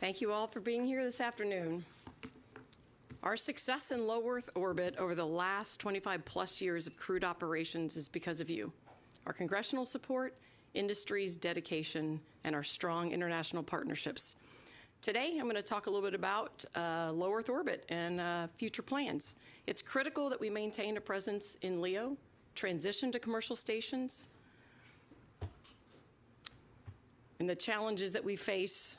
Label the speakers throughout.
Speaker 1: Thank you all for being here this afternoon. Our success in low Earth orbit over the last 25 plus years of crewed operations is because of you. Our congressional support, industry's dedication, and our strong international partnerships. Today, I'm going to talk a little bit about low Earth orbit and future plans. It's critical that we maintain a presence in LEO, transition to commercial stations, and the challenges that we face.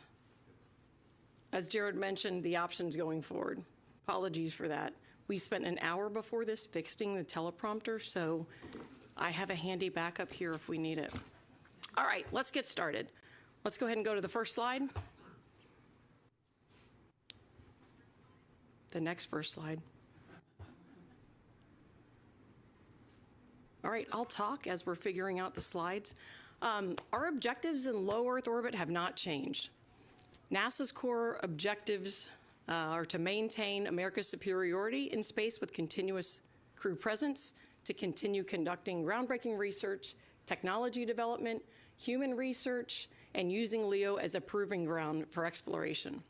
Speaker 1: As Jared mentioned, the options going forward. Apologies for that. We spent an hour before this fixing the teleprompter, so I have a handy backup here if we need it. All right, let's get started. Let's go ahead and go to the first slide. The next first slide. All right, I'll talk as we're figuring out the slides. Our objectives in low Earth orbit have not changed. NASA's core objectives are to maintain America's superiority in space with continuous crew presence, to continue conducting groundbreaking research, technology development, human research, and using LEO as a proving ground for exploration.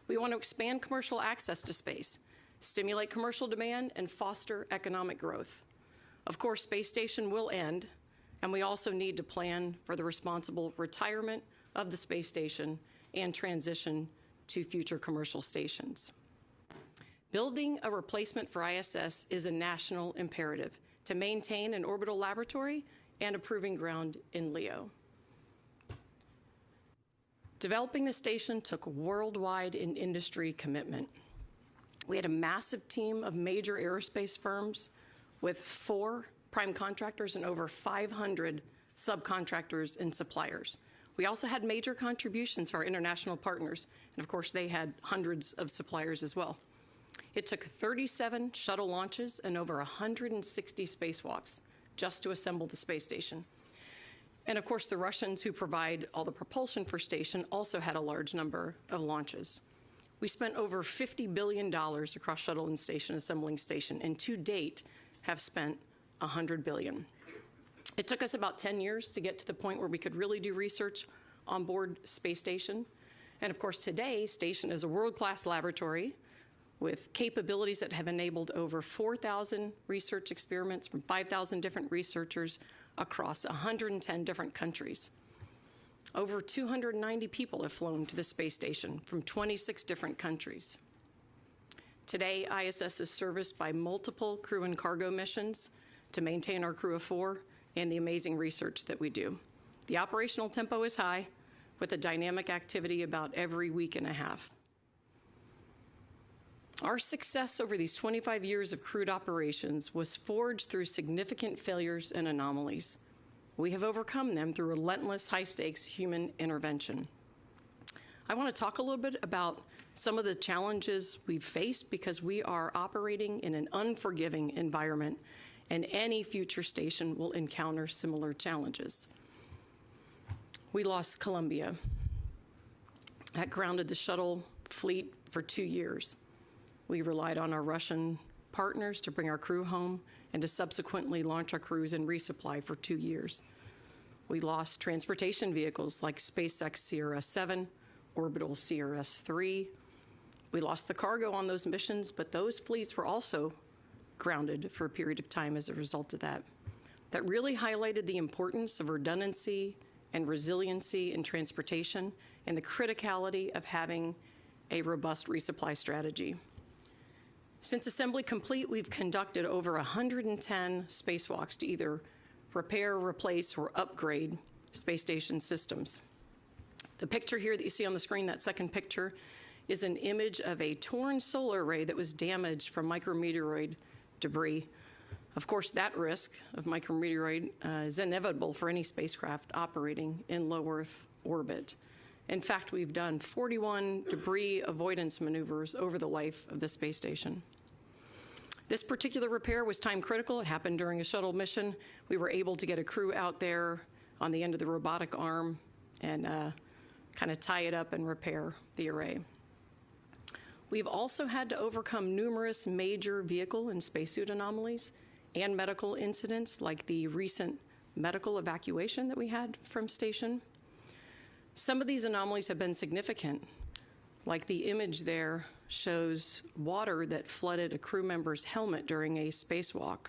Speaker 1: We want to expand commercial access to space, stimulate commercial demand, and foster economic growth. Of course, space station will end, and we also need to plan for the responsible retirement of the space station and transition to future commercial stations. Building a replacement for ISS is a national imperative to maintain an orbital laboratory and a proving ground in LEO. Developing the station took worldwide and industry commitment. We had a massive team of major aerospace firms with 4 prime contractors and over 500 subcontractors and suppliers. We also had major contributions for our international partners, and of course they had hundreds of suppliers as well. It took 37 shuttle launches and over 160 spacewalks just to assemble the space station. And of course the Russians, who provide all the propulsion for station, also had a large number of launches. We spent over $50 billion across shuttle and station assembling station, and to date have spent $100 billion. It took us about 10 years to get to the point where we could really do research on board space station. And of course today, station is a world-class laboratory with capabilities that have enabled over 4,000 research experiments from 5,000 different researchers across 110 different countries. Over 290 people have flown to the space station from 26 different countries. Today, ISS is serviced by multiple crew and cargo missions to maintain our crew of 4 and the amazing research that we do. The operational tempo is high, with a dynamic activity about every week and a half. Our success over these 25 years of crewed operations was forged through significant failures and anomalies. We have overcome them through relentless, high-stakes human intervention. I want to talk a little bit about some of the challenges we've faced because we are operating in an unforgiving environment, and any future station will encounter similar challenges. We lost Columbia. That grounded the shuttle fleet for 2 years. We relied on our Russian partners to bring our crew home and to subsequently launch our crews and resupply for 2 years. We lost transportation vehicles like SpaceX CRS-7, Orbital CRS-3. We lost the cargo on those missions, but those fleets were also grounded for a period of time as a result of that. That really highlighted the importance of redundancy and resiliency in transportation and the criticality of having a robust resupply strategy. Since assembly complete, we've conducted over 110 spacewalks to either repair, replace, or upgrade space station systems. The picture here that you see on the screen, that second picture, is an image of a torn solar array that was damaged from micrometeoroid debris. Of course, that risk of micrometeoroid is inevitable for any spacecraft operating in low Earth orbit. In fact, we've done 41 debris avoidance maneuvers over the life of the space station. This particular repair was time critical. It happened during a shuttle mission. We were able to get a crew out there on the end of the robotic arm and kind of tie it up and repair the array. We've also had to overcome numerous major vehicle and spacesuit anomalies and medical incidents like the recent medical evacuation that we had from station. Some of these anomalies have been significant, like the image there shows water that flooded a crew member's helmet during a spacewalk.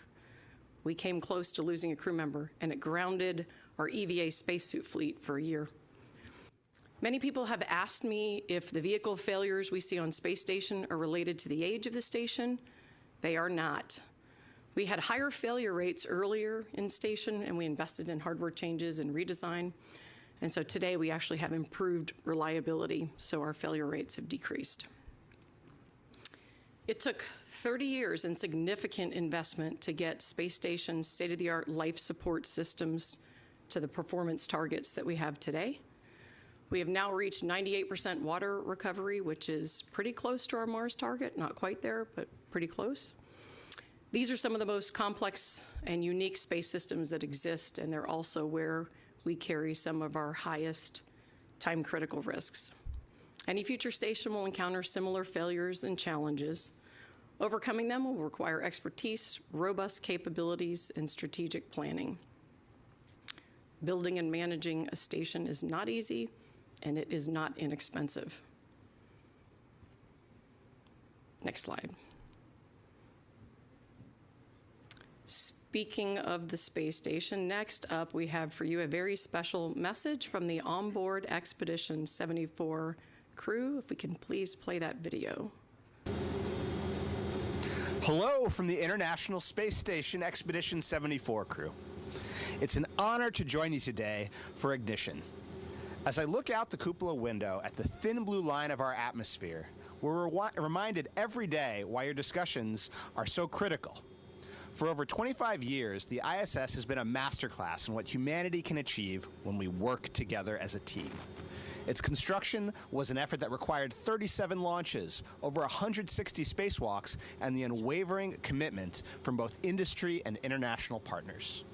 Speaker 1: We came close to losing a crew member, and it grounded our EVA spacesuit fleet for a year. Many people have asked me if the vehicle failures we see on space station are related to the age of the station. They are not. We had higher failure rates earlier in station, and we invested in hardware changes and redesign. And so today we actually have improved reliability, so our failure rates have decreased. It took 30 years and significant investment to get space station's state-of-the-art life support systems to the performance targets that we have today. We have now reached 98% water recovery, which is pretty close to our Mars target, not quite there, but pretty close. These are some of the most complex and unique space systems that exist, and they're also where we carry some of our highest time-critical risks. Any future station will encounter similar failures and challenges. Overcoming them will require expertise, robust capabilities, and strategic planning. Building and managing a station is not easy, and it is not inexpensive. Next slide. Speaking of the space station, next up we have for you a very special message from the onboard Expedition 74 crew. If we can please play that video.
Speaker 2: Hello from the International Space Station Expedition 74 crew. It's an honor to join you today for ignition. As I look out the cupola window at the thin blue line of our atmosphere, we're reminded every day why your discussions are so critical. For over 25 years, the ISS has been a masterclass in what humanity can achieve when we work together as a team. Its construction was an effort that required 37 launches, over 160 spacewalks, and the unwavering commitment from both industry and international partners.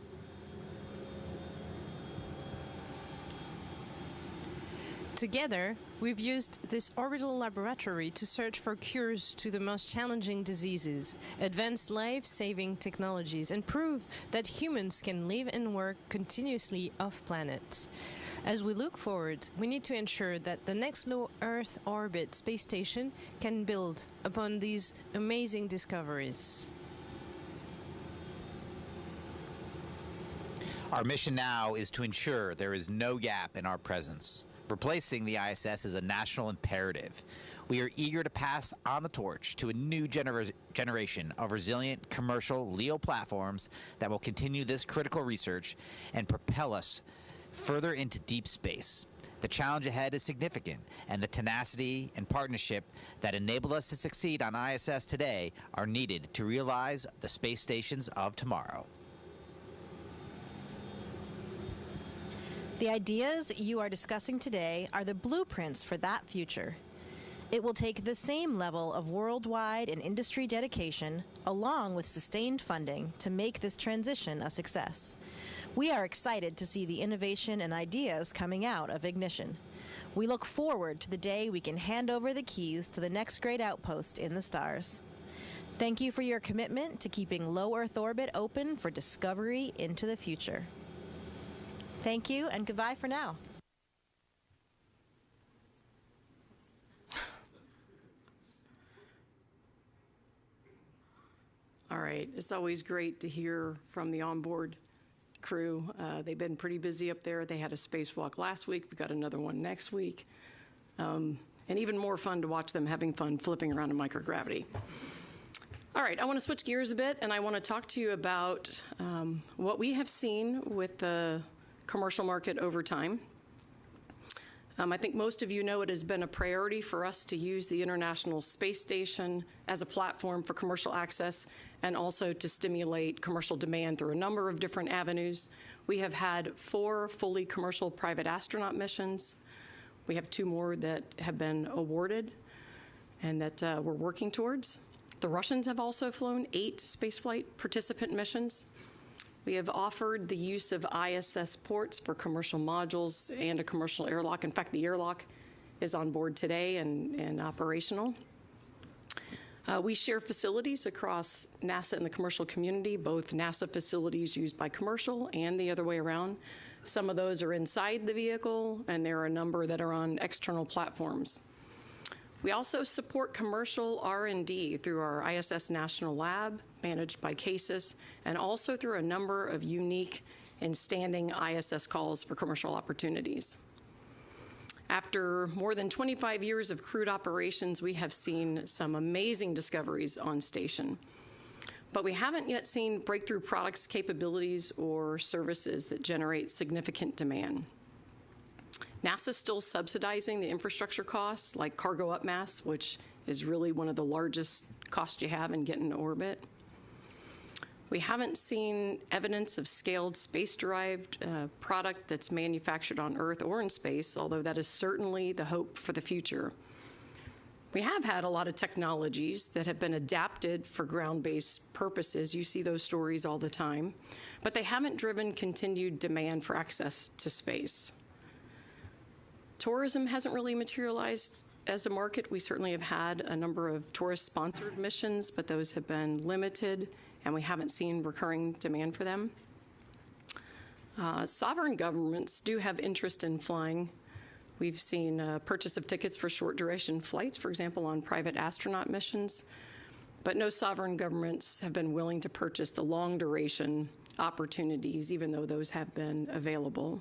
Speaker 3: Together, we've used this orbital laboratory to search for cures to the most challenging diseases, advance life-saving technologies, and prove that humans can live and work continuously off-planet. As we look forward, we need to ensure that the next low Earth orbit space station can build upon these amazing discoveries.
Speaker 4: Our mission now is to ensure there is no gap in our presence. Replacing the ISS is a national imperative. We are eager to pass on the torch to a new generation of resilient commercial LEO platforms that will continue this critical research and propel us further into deep space. The challenge ahead is significant, and the tenacity and partnership that enabled us to succeed on ISS today are needed to realize the space stations of tomorrow.
Speaker 5: The ideas you are discussing today are the blueprints for that future. It will take the same level of worldwide and industry dedication, along with sustained funding, to make this transition a success. We are excited to see the innovation and ideas coming out of Ignition. We look forward to the day we can hand over the keys to the next great outpost in the stars. Thank you for your commitment to keeping low Earth orbit open for discovery into the future. Thank you, and goodbye for now.
Speaker 1: All right, it's always great to hear from the onboard crew. They've been pretty busy up there. They had a spacewalk last week. We've got another one next week. And even more fun to watch them having fun flipping around in microgravity. All right, I want to switch gears a bit, and I want to talk to you about what we have seen with the commercial market over time. I think most of you know it has been a priority for us to use the International Space Station as a platform for commercial access and also to stimulate commercial demand through a number of different avenues. We have had 4 fully commercial private astronaut missions. We have 2 more that have been awarded and that we're working towards. The Russians have also flown 8 spaceflight participant missions. We have offered the use of ISS ports for commercial modules and a commercial airlock. In fact, the airlock is on board today and operational. We share facilities across NASA and the commercial community, both NASA facilities used by commercial and the other way around. Some of those are inside the vehicle, and there are a number that are on external platforms. We also support commercial R&D through our ISS National Lab, managed by CASIS, and also through a number of unique and standing ISS calls for commercial opportunities. After more than 25 years of crewed operations, we have seen some amazing discoveries on station. But we haven't yet seen breakthrough products, capabilities, or services that generate significant demand. NASA's still subsidizing the infrastructure costs, like cargo upmass, which is really one of the largest costs you have in getting to orbit. We haven't seen evidence of scaled space-derived product that's manufactured on Earth or in space, although that is certainly the hope for the future. We have had a lot of technologies that have been adapted for ground-based purposes. You see those stories all the time, but they haven't driven continued demand for access to space. Tourism hasn't really materialized as a market. We certainly have had a number of tourist-sponsored missions, but those have been limited, and we haven't seen recurring demand for them. Sovereign governments do have interest in flying. We've seen purchase of tickets for short-duration flights, for example, on private astronaut missions, but no sovereign governments have been willing to purchase the long-duration opportunities, even though those have been available.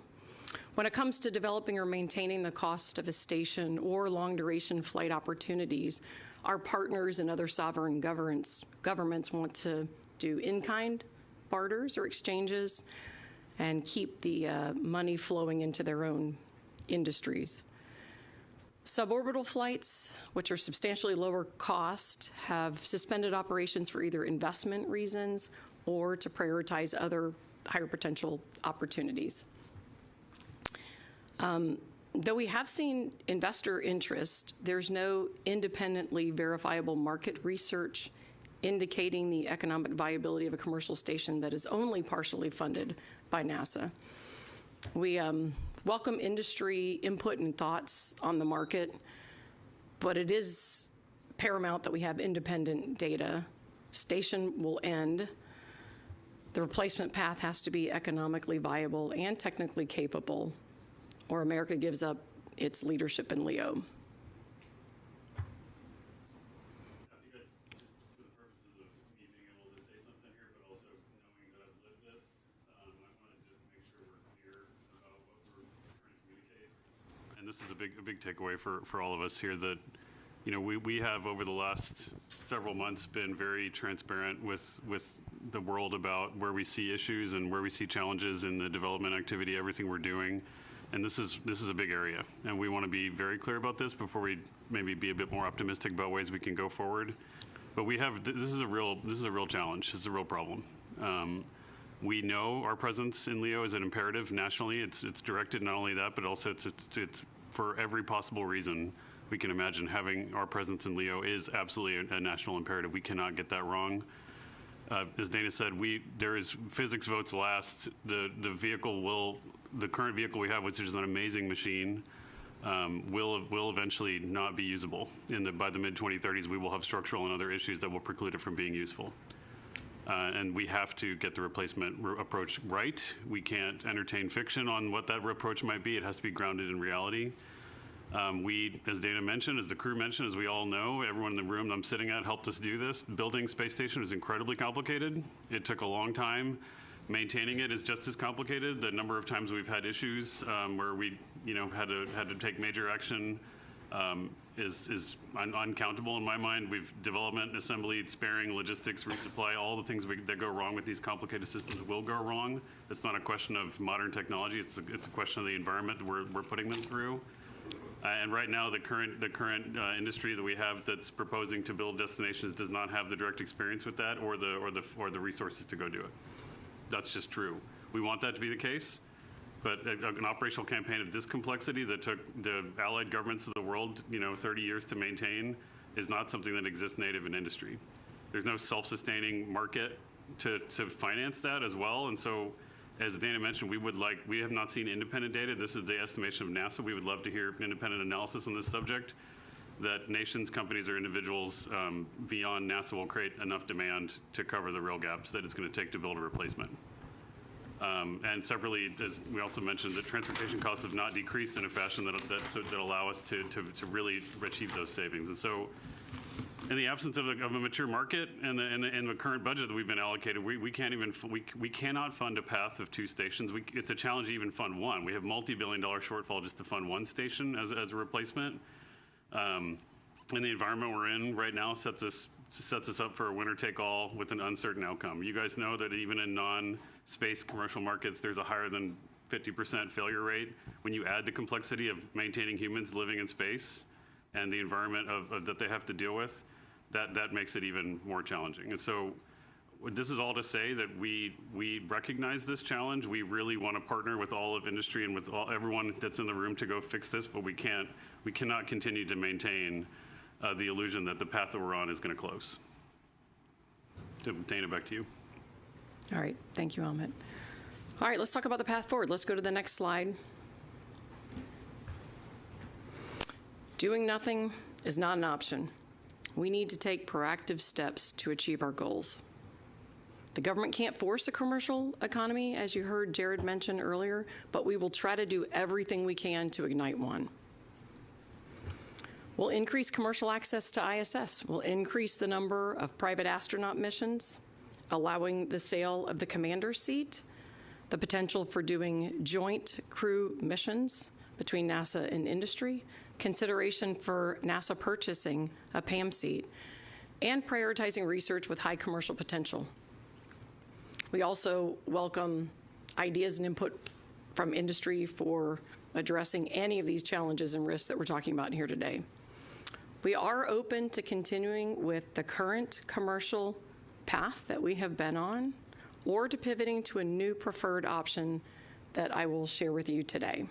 Speaker 1: When it comes to developing or maintaining the cost of a station or long-duration flight opportunities, our partners and other sovereign governments want to do in-kind barters or exchanges and keep the money flowing into their own industries. Suborbital flights, which are substantially lower cost, have suspended operations for either investment reasons or to prioritize other higher potential opportunities. Though we have seen investor interest, there's no independently verifiable market research indicating the economic viability of a commercial station that is only partially funded by NASA. We welcome industry input and thoughts on the market, but it is paramount that we have independent data. Station will end. The replacement path has to be economically viable and technically capable, or America gives up its leadership in LEO.
Speaker 6: And this is a big takeaway for all of us here, that we have over the last several months been very transparent with the world about where we see issues and where we see challenges in the development activity, everything we're doing. And this is a big area, and we want to be very clear about this before we maybe be a bit more optimistic about ways we can go forward. But this is a real challenge. This is a real problem. We know our presence in LEO is an imperative nationally. It's directed not only that, but also it's for every possible reason we can imagine. Having our presence in LEO is absolutely a national imperative. We cannot get that wrong. As Dana said, there is physics votes last. The current vehicle we have, which is an amazing machine, will eventually not be usable. By the mid-2030s, we will have structural and other issues that will preclude it from being useful. And we have to get the replacement approach right. We can't entertain fiction on what that approach might be. It has to be grounded in reality. As Dana mentioned, as the crew mentioned, as we all know, everyone in the room I'm sitting at helped us do this. Building space station is incredibly complicated. It took a long time. Maintaining it is just as complicated. The number of times we've had issues where we had to take major action is uncountable in my mind. We've development, assembly, sparing, logistics, resupply, all the things that go wrong with these complicated systems will go wrong. It's not a question of modern technology. It's a question of the environment we're putting them through. And right now, the current industry that we have that's proposing to build destinations does not have the direct experience with that or the resources to go do it. That's just true. We want that to be the case. But an operational campaign of this complexity that took the allied governments of the world, 30 years to maintain, is not something that exists native in industry. There's no self-sustaining market to finance that as well. And so, as Dana mentioned, we have not seen independent data. This is the estimation of NASA. We would love to hear independent analysis on this subject, that nations, companies, or individuals beyond NASA will create enough demand to cover the real gaps that it's going to take to build a replacement. And separately, as we also mentioned, that transportation costs have not decreased in a fashion that allow us to really achieve those savings. And so, in the absence of a mature market and the current budget that we've been allocated, we cannot fund a path of 2 stations. It's a challenge to even fund one. We have multi-billion-dollar shortfall just to fund 1 station as a replacement. And the environment we're in right now sets us up for a winner-take-all with an uncertain outcome. You guys know that even in non-space commercial markets, there's a higher than 50% failure rate. When you add the complexity of maintaining humans living in space and the environment that they have to deal with, that makes it even more challenging. And so this is all to say that we recognize this challenge. We really want to partner with all of industry and with everyone that's in the room to go fix this, but we cannot continue to maintain the illusion that the path that we're on is going to close. Dana, back to you.
Speaker 1: All right, thank you, Amit. All right, let's talk about the path forward. Let's go to the next slide. Doing nothing is not an option. We need to take proactive steps to achieve our goals. The government can't force a commercial economy, as you heard Jared mention earlier, but we will try to do everything we can to ignite one. We'll increase commercial access to ISS. We'll increase the number of private astronaut missions, allowing the sale of the commander's seat, the potential for doing joint crew missions between NASA and industry, consideration for NASA purchasing a PAM seat, and prioritizing research with high commercial potential. We also welcome ideas and input from industry for addressing any of these challenges and risks that we're talking about here today. We are open to continuing with the current commercial path that we have been on, or to pivoting to a new preferred option that I will share with you today.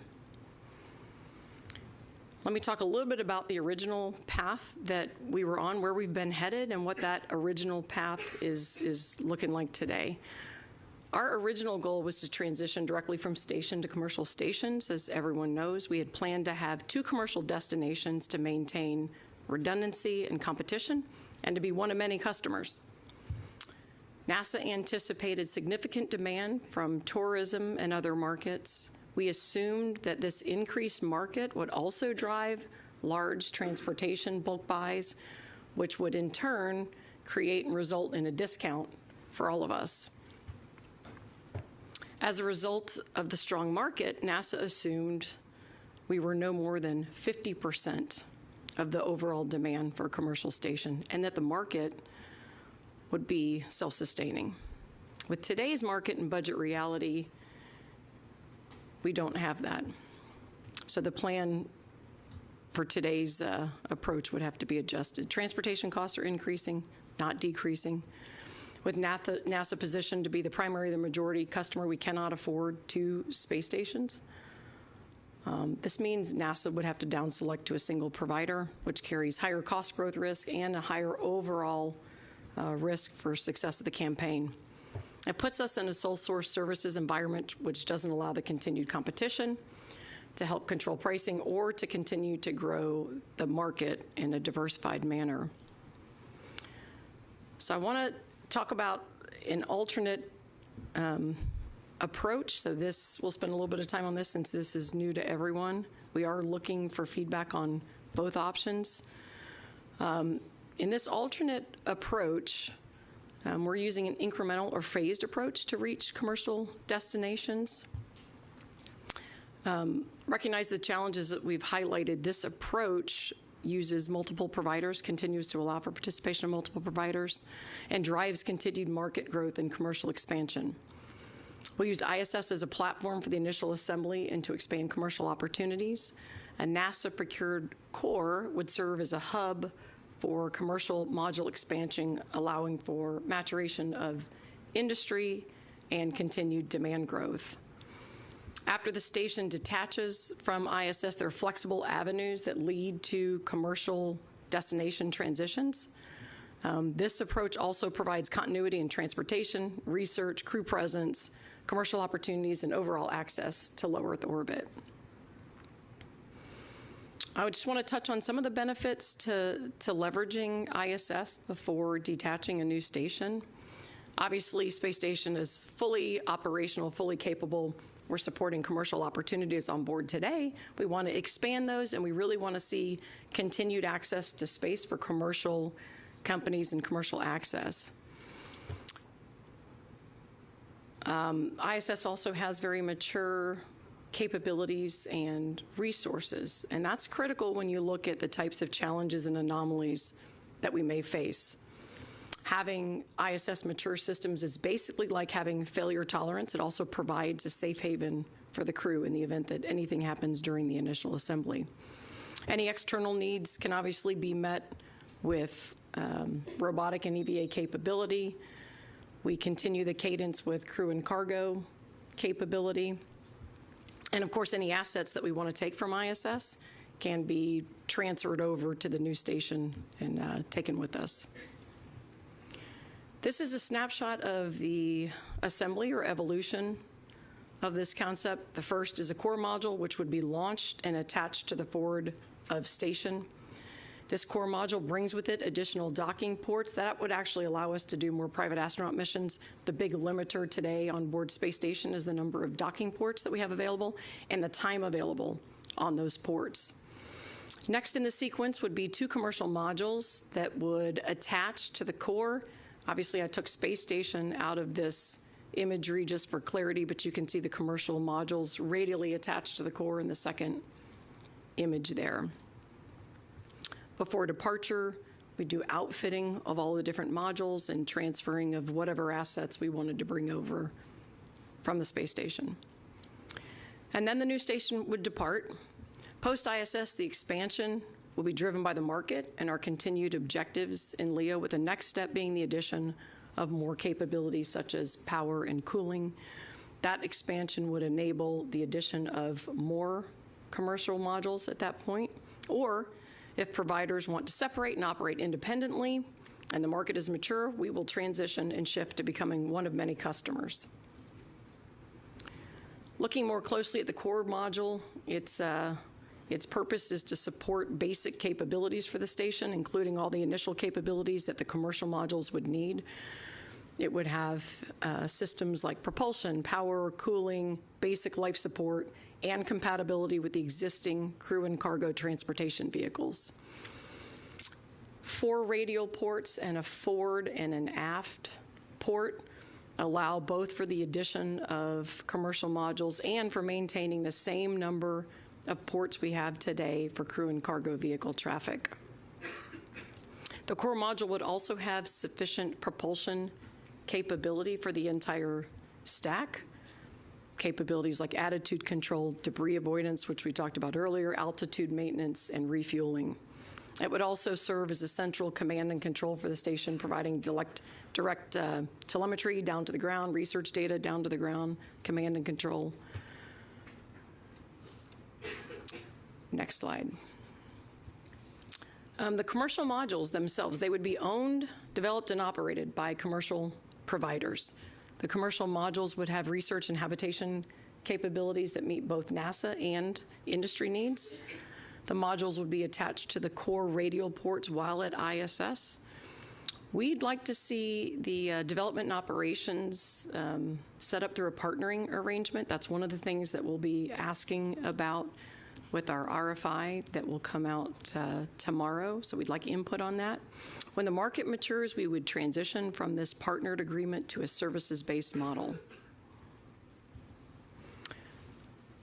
Speaker 1: Let me talk a little bit about the original path that we were on, where we've been headed, and what that original path is looking like today. Our original goal was to transition directly from station to commercial stations. As everyone knows, we had planned to have 2 commercial destinations to maintain redundancy and competition, and to be one of many customers. NASA anticipated significant demand from tourism and other markets. We assumed that this increased market would also drive large transportation bulk buys, which would in turn create and result in a discount for all of us. As a result of the strong market, NASA assumed we were no more than 50% of the overall demand for a commercial station, and that the market would be self-sustaining. With today's market and budget reality, we don't have that. So the plan for today's approach would have to be adjusted. Transportation costs are increasing, not decreasing. With NASA positioned to be the primary, the majority customer, we cannot afford 2 space stations. This means NASA would have to down select to a single provider, which carries higher cost growth risk and a higher overall risk for success of the campaign. It puts us in a sole source services environment which doesn't allow the continued competition to help control pricing or to continue to grow the market in a diversified manner. So I want to talk about an alternate approach. So we'll spend a little bit of time on this since this is new to everyone. We are looking for feedback on both options. In this alternate approach, we're using an incremental or phased approach to reach commercial destinations. Recognize the challenges that we've highlighted. This approach uses multiple providers, continues to allow for participation of multiple providers, and drives continued market growth and commercial expansion. We'll use ISS as a platform for the initial assembly and to expand commercial opportunities. A NASA-procured core would serve as a hub for commercial module expansion, allowing for maturation of industry and continued demand growth. After the station detaches from ISS, there are flexible avenues that lead to commercial destination transitions. This approach also provides continuity in transportation, research, crew presence, commercial opportunities, and overall access to low Earth orbit. I just want to touch on some of the benefits to leveraging ISS before detaching a new station. Obviously, space station is fully operational, fully capable. We're supporting commercial opportunities on board today. We want to expand those, and we really want to see continued access to space for commercial companies and commercial access. ISS also has very mature capabilities and resources, and that's critical when you look at the types of challenges and anomalies that we may face. Having ISS mature systems is basically like having failure tolerance. It also provides a safe haven for the crew in the event that anything happens during the initial assembly. Any external needs can obviously be met with robotic and EVA capability. We continue the cadence with crew and cargo capability. And of course, any assets that we want to take from ISS can be transferred over to the new station and taken with us. This is a snapshot of the assembly or evolution of this concept. The first is a core module, which would be launched and attached to the forward of station. This core module brings with it additional docking ports. That would actually allow us to do more private astronaut missions. The big limiter today on board space station is the number of docking ports that we have available and the time available on those ports. Next in the sequence would be 2 commercial modules that would attach to the core. Obviously, I took space station out of this imagery just for clarity, but you can see the commercial modules radially attached to the core in the second image there. Before departure, we do outfitting of all the different modules and transferring of whatever assets we wanted to bring over from the space station. And then the new station would depart. Post-ISS, the expansion will be driven by the market and our continued objectives in LEO, with the next step being the addition of more capabilities such as power and cooling. That expansion would enable the addition of more commercial modules at that point, or if providers want to separate and operate independently and the market is mature, we will transition and shift to becoming one of many customers. Looking more closely at the core module, its purpose is to support basic capabilities for the station, including all the initial capabilities that the commercial modules would need. It would have systems like propulsion, power, cooling, basic life support, and compatibility with the existing crew and cargo transportation vehicles. 4 radial ports and a forward and an aft port allow both for the addition of commercial modules and for maintaining the same number of ports we have today for crew and cargo vehicle traffic. The core module would also have sufficient propulsion capability for the entire stack. Capabilities like attitude control, debris avoidance, which we talked about earlier, altitude maintenance, and refueling. It would also serve as a central command and control for the station, providing direct telemetry down to the ground, research data down to the ground, command and control. Next slide. The commercial modules themselves, they would be owned, developed, and operated by commercial providers. The commercial modules would have research and habitation capabilities that meet both NASA and industry needs. The modules would be attached to the core radial ports while at ISS. We'd like to see the development and operations set up through a partnering arrangement. That's one of the things that we'll be asking about with our RFI that will come out tomorrow, so we'd like input on that. When the market matures, we would transition from this partnered agreement to a services-based model.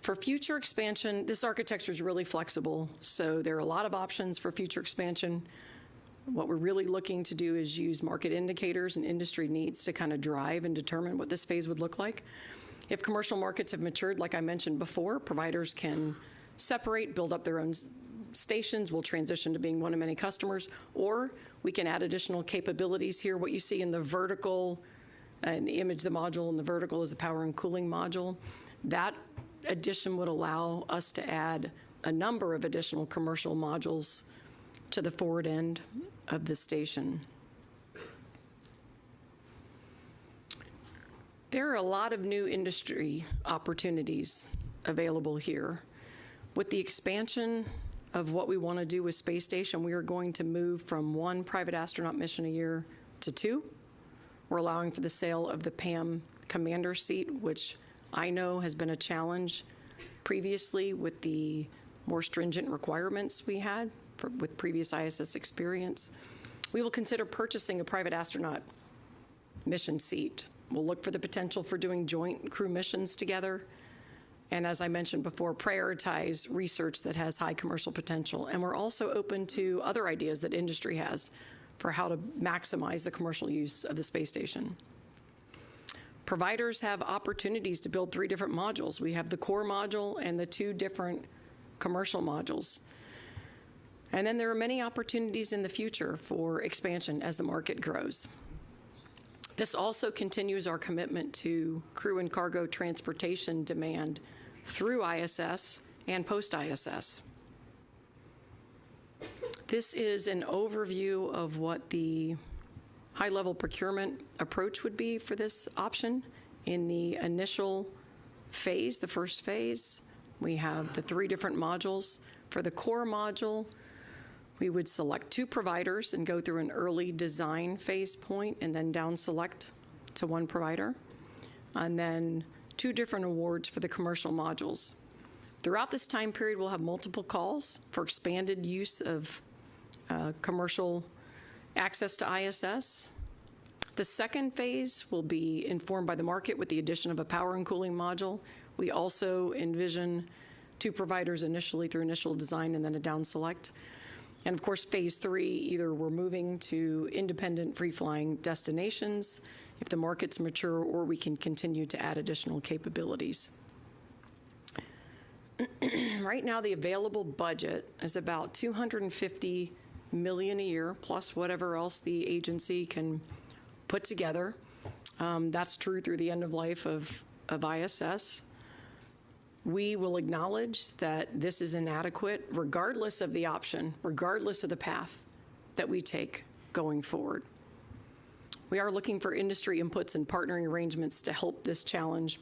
Speaker 1: For future expansion, this architecture is really flexible, so there are a lot of options for future expansion. What we're really looking to do is use market indicators and industry needs to kind of drive and determine what this phase would look like. If commercial markets have matured, like I mentioned before, providers can separate, build up their own stations. We'll transition to being one of many customers, or we can add additional capabilities here. What you see in the vertical, in the image, the module in the vertical is the power and cooling module. That addition would allow us to add a number of additional commercial modules to the forward end of the station. There are a lot of new industry opportunities available here. With the expansion of what we want to do with space station, we are going to move from 1 private astronaut mission a year to 2. We're allowing for the sale of the PAM commander seat, which I know has been a challenge previously with the more stringent requirements we had with previous ISS experience. We will consider purchasing a private astronaut mission seat. We'll look for the potential for doing joint crew missions together. And as I mentioned before, prioritize research that has high commercial potential. And we're also open to other ideas that industry has for how to maximize the commercial use of the space station. Providers have opportunities to build 3 different modules. We have the core module and the 2 different commercial modules. And then there are many opportunities in the future for expansion as the market grows. This also continues our commitment to crew and cargo transportation demand through ISS and post-ISS. This is an overview of what the high-level procurement approach would be for this option. In the initial phase, the first phase, we have the 3 different modules. For the core module, we would select 2 providers and go through an early design phase point and then down select to 1 provider. And then 2 different awards for the commercial modules. Throughout this time period, we'll have multiple calls for expanded use of commercial access to ISS. The second phase will be informed by the market with the addition of a power and cooling module. We also envision 2 providers initially through initial design and then a down select. And of course, phase 3, either we're moving to independent free-flying destinations if the market's mature, or we can continue to add additional capabilities. Right now, the available budget is about $250 million a year, plus whatever else the agency can put together. That's true through the end of life of ISS. We will acknowledge that this is inadequate regardless of the option, regardless of the path that we take going forward. We are looking for industry inputs and partnering arrangements to help this challenge,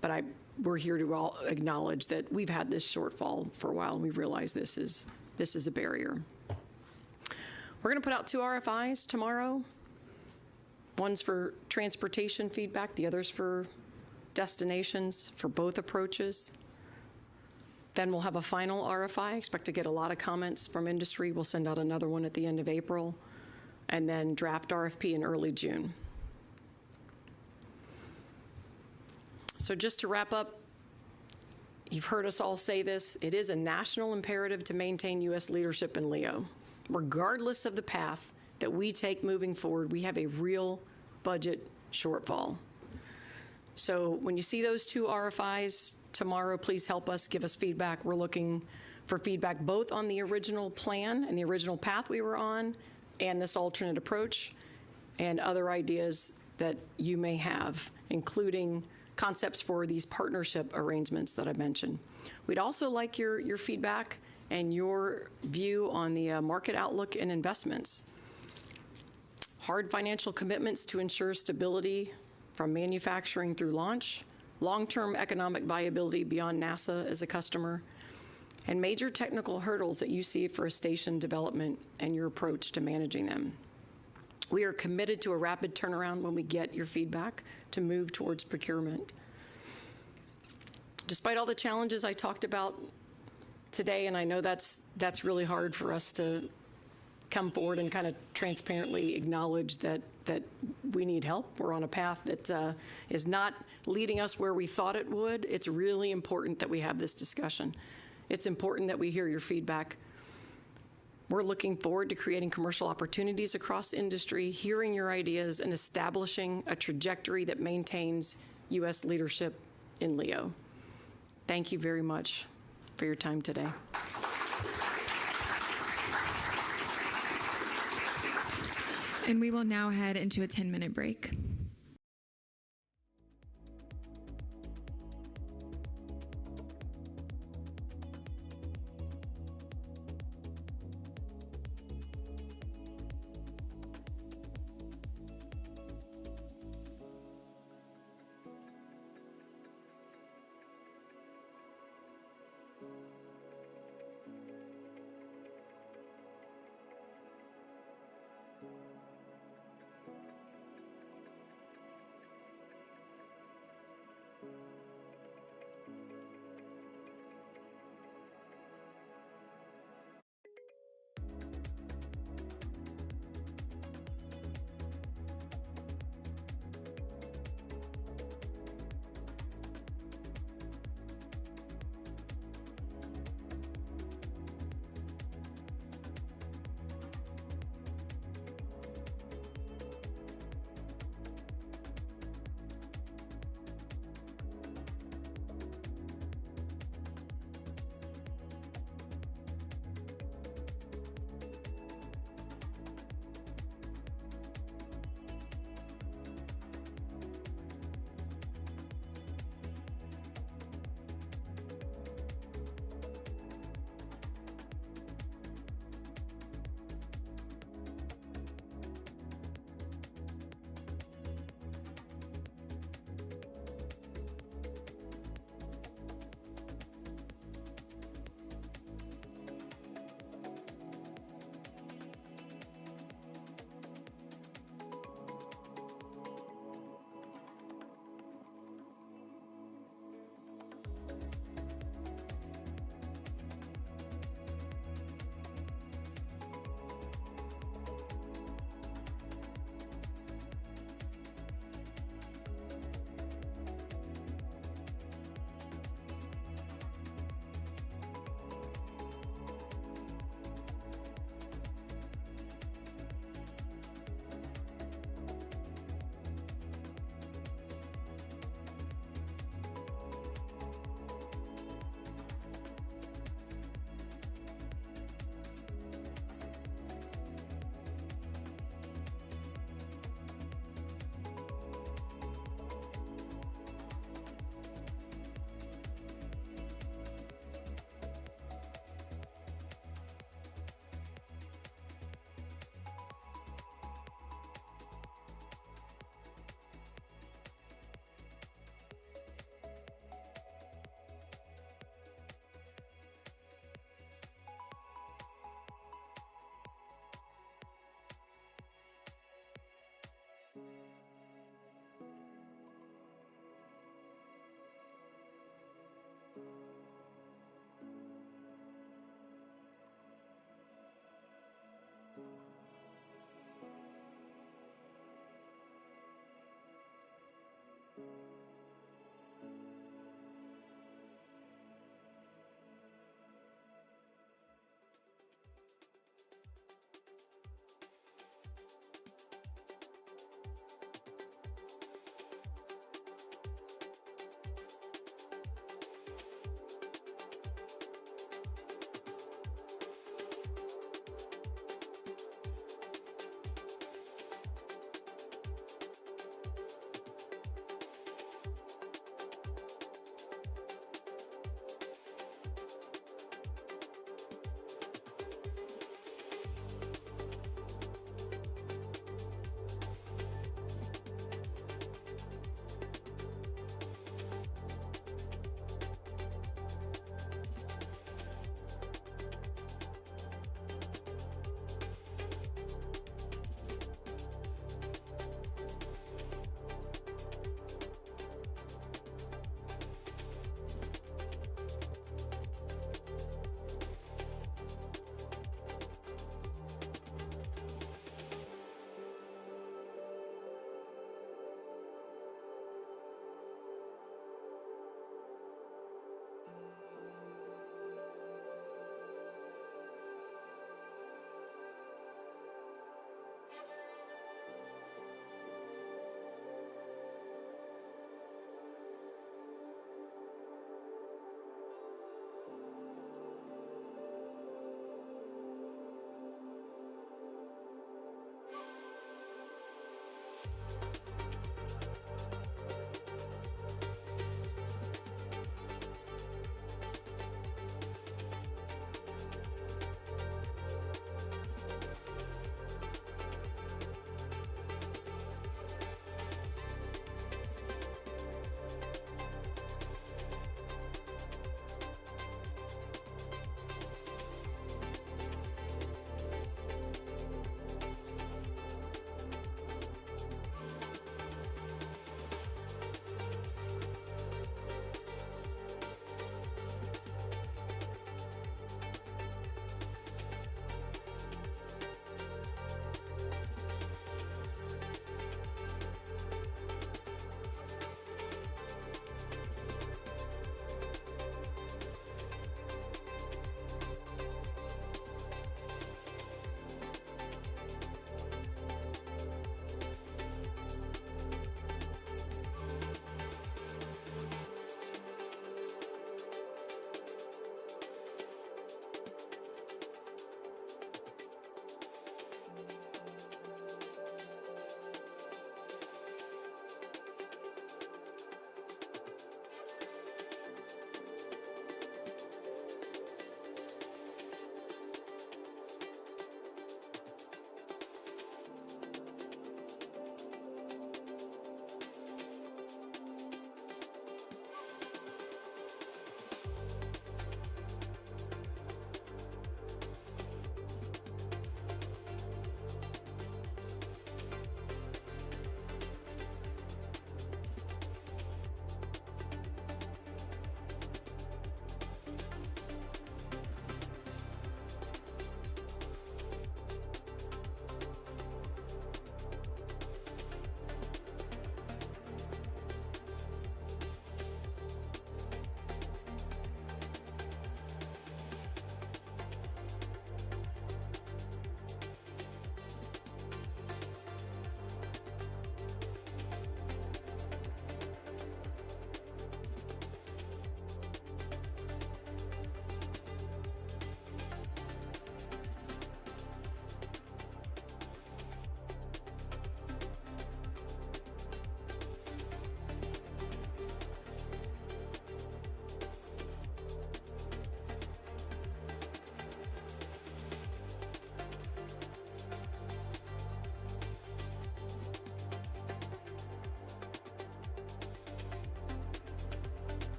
Speaker 1: but we're here to all acknowledge that we've had this shortfall for a while, and we realize this is a barrier. We're going to put out 2 RFIs tomorrow. One's for transportation feedback, the other's for destinations for both approaches. Then we'll have a final RFI. Expect to get a lot of comments from industry. We'll send out another one at the end of April, and then draft RFP in early June. So just to wrap up, you've heard us all say this, it is a national imperative to maintain U.S. leadership in LEO. Regardless of the path that we take moving forward, we have a real budget shortfall. So when you see those 2 RFIs tomorrow, please help us, give us feedback. We're looking for feedback both on the original plan and the original path we were on and this alternate approach and other ideas that you may have, including concepts for these partnership arrangements that I mentioned. We'd also like your feedback and your view on the market outlook and investments. Hard financial commitments to ensure stability from manufacturing through launch, long-term economic viability beyond NASA as a customer, and major technical hurdles that you see for a station development and your approach to managing them. We are committed to a rapid turnaround when we get your feedback to move towards procurement. Despite all the challenges I talked about today, and I know that's really hard for us to come forward and kind of transparently acknowledge that we need help. We're on a path that is not leading us where we thought it would. It's really important that we have this discussion. It's important that we hear your feedback. We're looking forward to creating commercial opportunities across industry, hearing your ideas, and establishing a trajectory that maintains U.S. leadership in LEO. Thank you very much for your time today.
Speaker 7: And we will now head into a 10-minute break.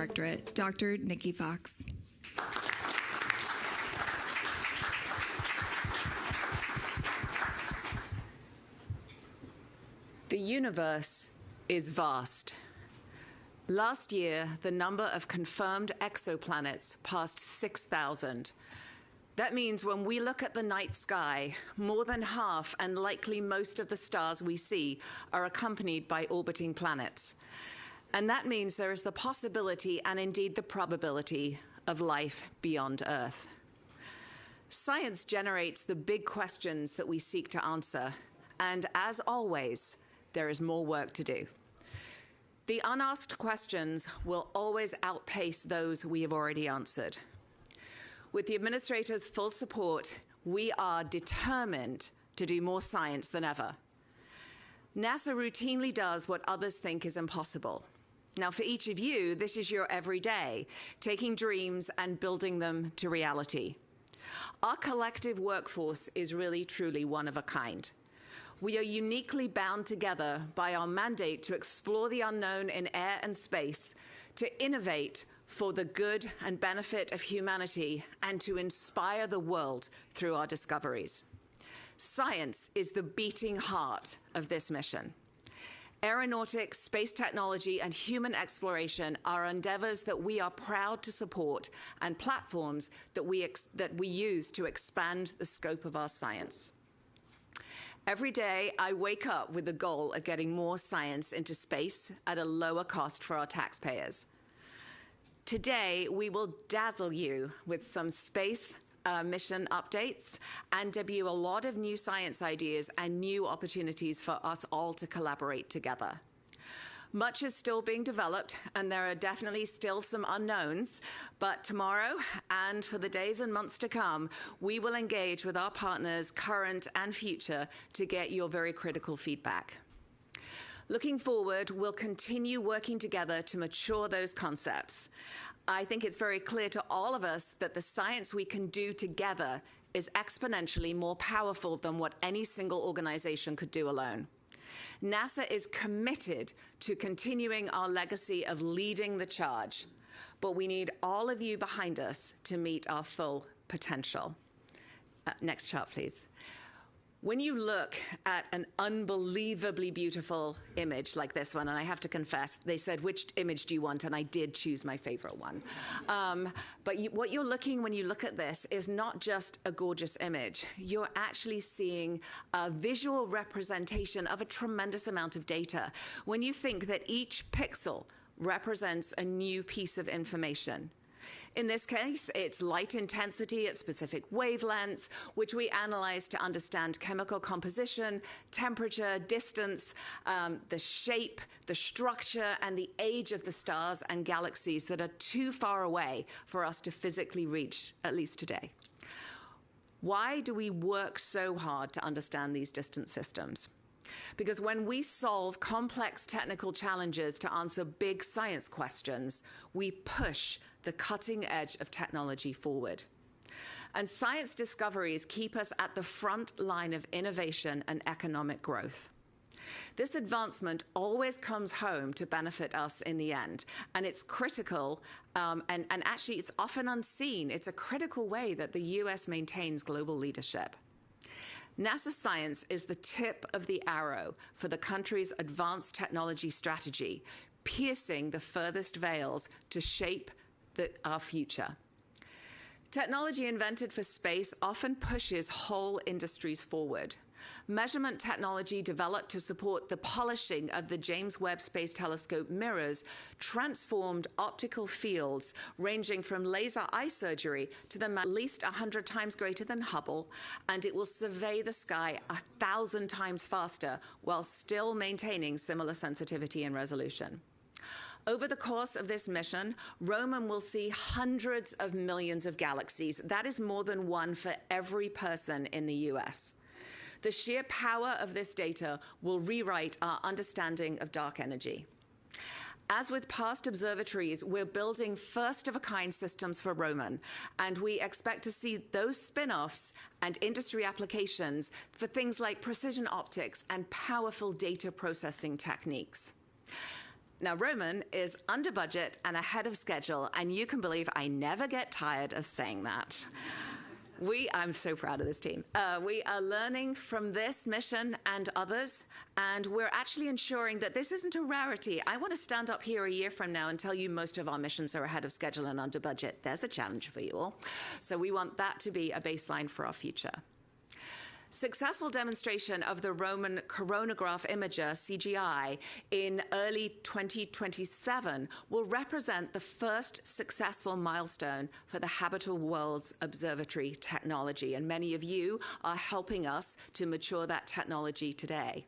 Speaker 7: Directorate, Dr. Nicola Fox.
Speaker 8: The universe is vast. Last year, the number of confirmed exoplanets passed 6,000. That means when we look at the night sky, more than half and likely most of the stars we see are accompanied by orbiting planets. And that means there is the possibility and indeed the probability of life beyond Earth. Science generates the big questions that we seek to answer, and as always, there is more work to do. The unasked questions will always outpace those we have already answered. With the administrator's full support, we are determined to do more science than ever. NASA routinely does what others think is impossible. Now, for each of you, this is your everyday, taking dreams and building them to reality. Our collective workforce is really, truly one of a kind. We are uniquely bound together by our mandate to explore the unknown in air and space, to innovate for the good and benefit of humanity, and to inspire the world through our discoveries. Science is the beating heart of this mission. Aeronautics, space technology, and human exploration are endeavors that we are proud to support and platforms that we use to expand the scope of our science. Every day, I wake up with the goal of getting more science into space at a lower cost for our taxpayers. Today, we will dazzle you with some space mission updates and debut a lot of new science ideas and new opportunities for us all to collaborate together. Much is still being developed, and there are definitely still some unknowns, but tomorrow and for the days and months to come, we will engage with our partners, current and future, to get your very critical feedback. Looking forward, we'll continue working together to mature those concepts. I think it's very clear to all of us that the science we can do together is exponentially more powerful than what any single organization could do alone. NASA is committed to continuing our legacy of leading the charge, but we need all of you behind us to meet our full potential. Next chart, please. When you look at an unbelievably beautiful image like this one, and I have to confess, they said, which image do you want? And I did choose my favorite one. But what you're looking when you look at this is not just a gorgeous image. You're actually seeing a visual representation of a tremendous amount of data. When you think that each pixel represents a new piece of information. In this case, it's light intensity at specific wavelengths, which we analyze to understand chemical composition, temperature, distance, the shape, the structure, and the age of the stars and galaxies that are too far away for us to physically reach, at least today. Why do we work so hard to understand these distant systems? Because when we solve complex technical challenges to answer big science questions, we push the cutting edge of technology forward. And science discoveries keep us at the front line of innovation and economic growth. This advancement always comes home to benefit us in the end, and it's critical, and actually it's often unseen. It's a critical way that the US maintains global leadership. NASA science is the tip of the arrow for the country's advanced technology strategy, piercing the furthest veils to shape our future. Technology invented for space often pushes whole industries forward. Measurement technology developed to support the polishing of the James Webb Space Telescope mirrors transformed optical fields ranging from laser eye surgery to them at least 100 times greater than Hubble, and it will survey the sky 1,000 times faster while still maintaining similar sensitivity and resolution. Over the course of this mission, Roman will see hundreds of millions of galaxies. That is more than one for every person in the US. The sheer power of this data will rewrite our understanding of dark energy. As with past observatories, we're building first-of-a-kind systems for Roman, and we expect to see those spin-offs and industry applications for things like precision optics and powerful data processing techniques. Now, Roman is under budget and ahead of schedule, and you can believe I never get tired of saying that. I'm so proud of this team. We are learning from this mission and others, and we're actually ensuring that this isn't a rarity. I want to stand up here a year from now and tell you most of our missions are ahead of schedule and under budget. There's a challenge for you all. So we want that to be a baseline for our future. Successful demonstration of the Roman coronagraph imager, CGI, in early 2027 will represent the first successful milestone for the Habitable Worlds Observatory technology, and many of you are helping us to mature that technology today.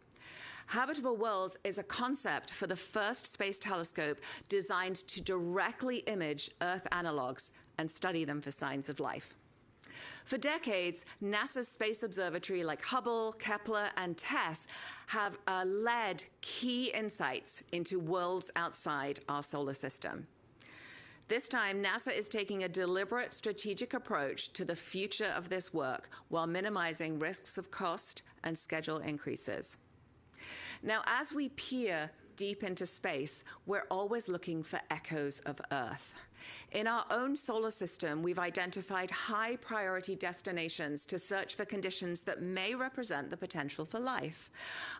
Speaker 8: Habitable Worlds is a concept for the first space telescope designed to directly image Earth analogs and study them for signs of life. For decades, NASA's space observatory like Hubble, Kepler, and TESS have led key insights into worlds outside our solar system. This time, NASA is taking a deliberate strategic approach to the future of this work while minimizing risks of cost and schedule increases. Now, as we peer deep into space, we're always looking for echoes of Earth. In our own solar system, we've identified high-priority destinations to search for conditions that may represent the potential for life.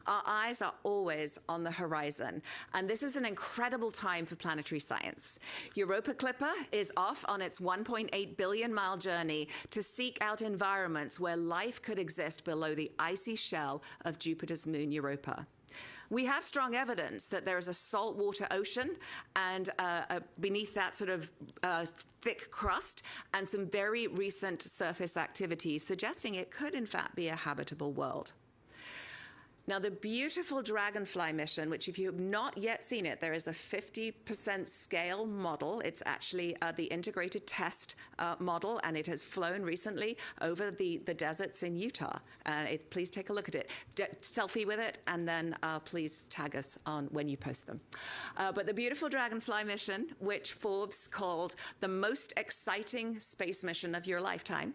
Speaker 8: Our eyes are always on the horizon, and this is an incredible time for planetary science. Europa Clipper is off on its 1.8 billion-mile journey to seek out environments where life could exist below the icy shell of Jupiter's moon Europa. We have strong evidence that there is a saltwater ocean and beneath that sort of thick crust, and some very recent surface activity suggesting it could in fact be a habitable world. Now, the beautiful Dragonfly mission, which if you have not yet seen it, there is a 50% scale model. It's actually the integrated test model, and it has flown recently over the deserts in Utah. Please take a look at it. Selfie with it, and then please tag us on when you post them. But the beautiful Dragonfly mission, which Forbes called the most exciting space mission of your lifetime,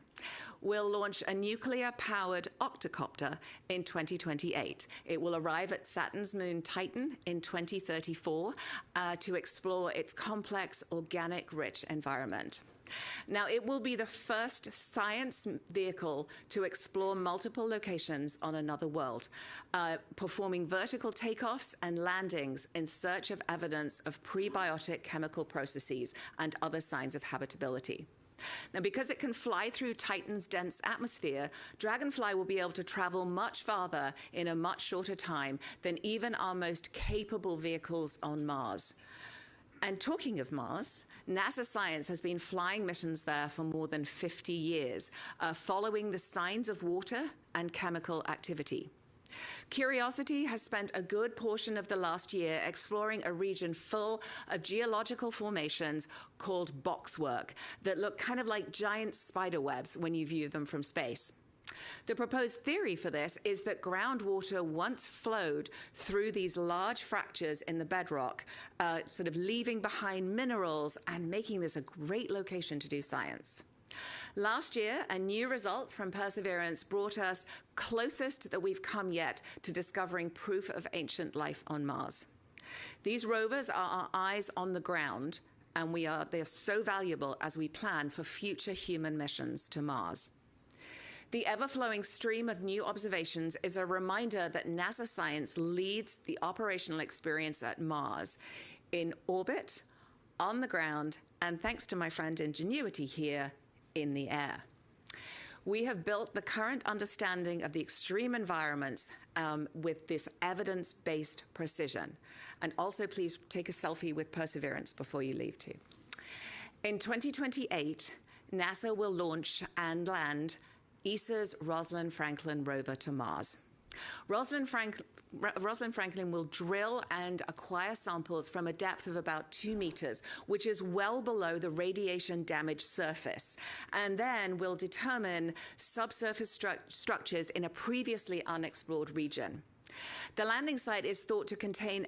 Speaker 8: will launch a nuclear-powered octocopter in 2028. It will arrive at Saturn's moon Titan in 2034 to explore its complex, organic-rich environment. Now, it will be the first science vehicle to explore multiple locations on another world, performing vertical takeoffs and landings in search of evidence of prebiotic chemical processes and other signs of habitability. Now, because it can fly through Titan's dense atmosphere, Dragonfly will be able to travel much farther in a much shorter time than even our most capable vehicles on Mars. And talking of Mars, NASA Science has been flying missions there for more than 50 years, following the signs of water and chemical activity. Curiosity has spent a good portion of the last year exploring a region full of geological formations called boxwork that look kind of like giant spider webs when you view them from space. The proposed theory for this is that groundwater once flowed through these large fractures in the bedrock, sort of leaving behind minerals and making this a great location to do science. Last year, a new result from Perseverance brought us closest that we've come yet to discovering proof of ancient life on Mars. These rovers are our eyes on the ground, and they're so valuable as we plan for future human missions to Mars. The ever-flowing stream of new observations is a reminder that NASA Science leads the operational experience at Mars in orbit, on the ground, and thanks to my friend Ingenuity here, in the air. We have built the current understanding of the extreme environments with this evidence-based precision. And also, please take a selfie with Perseverance before you leave too. In 2028, NASA will launch and land ESA's Rosalind Franklin rover to Mars. Rosalind Franklin will drill and acquire samples from a depth of about 2 meters, which is well below the radiation-damaged surface, and then will determine subsurface structures in a previously unexplored region. The landing site is thought to contain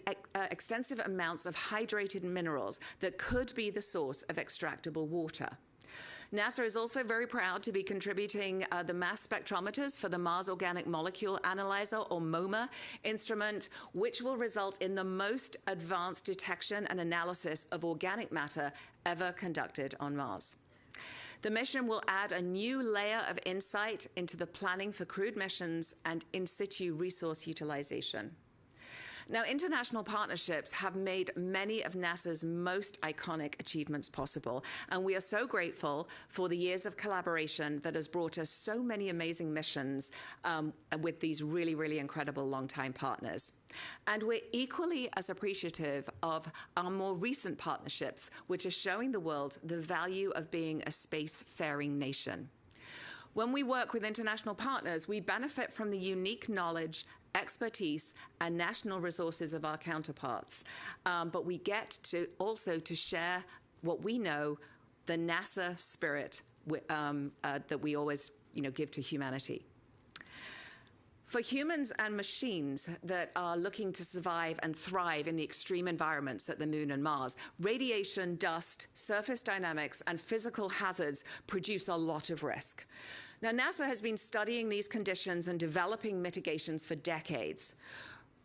Speaker 8: extensive amounts of hydrated minerals that could be the source of extractable water. NASA is also very proud to be contributing the mass spectrometers for the Mars Organic Molecule Analyzer, or MOMA, instrument, which will result in the most advanced detection and analysis of organic matter ever conducted on Mars. The mission will add a new layer of insight into the planning for crewed missions and in situ resource utilization. Now, international partnerships have made many of NASA's most iconic achievements possible, and we are so grateful for the years of collaboration that has brought us so many amazing missions with these really, really incredible longtime partners. And we're equally as appreciative of our more recent partnerships, which are showing the world the value of being a spacefaring nation. When we work with international partners, we benefit from the unique knowledge, expertise, and national resources of our counterparts. But we get to also to share what we know, the NASA spirit that we always give to humanity. For humans and machines that are looking to survive and thrive in the extreme environments at the Moon and Mars, radiation, dust, surface dynamics, and physical hazards produce a lot of risk. Now, NASA has been studying these conditions and developing mitigations for decades.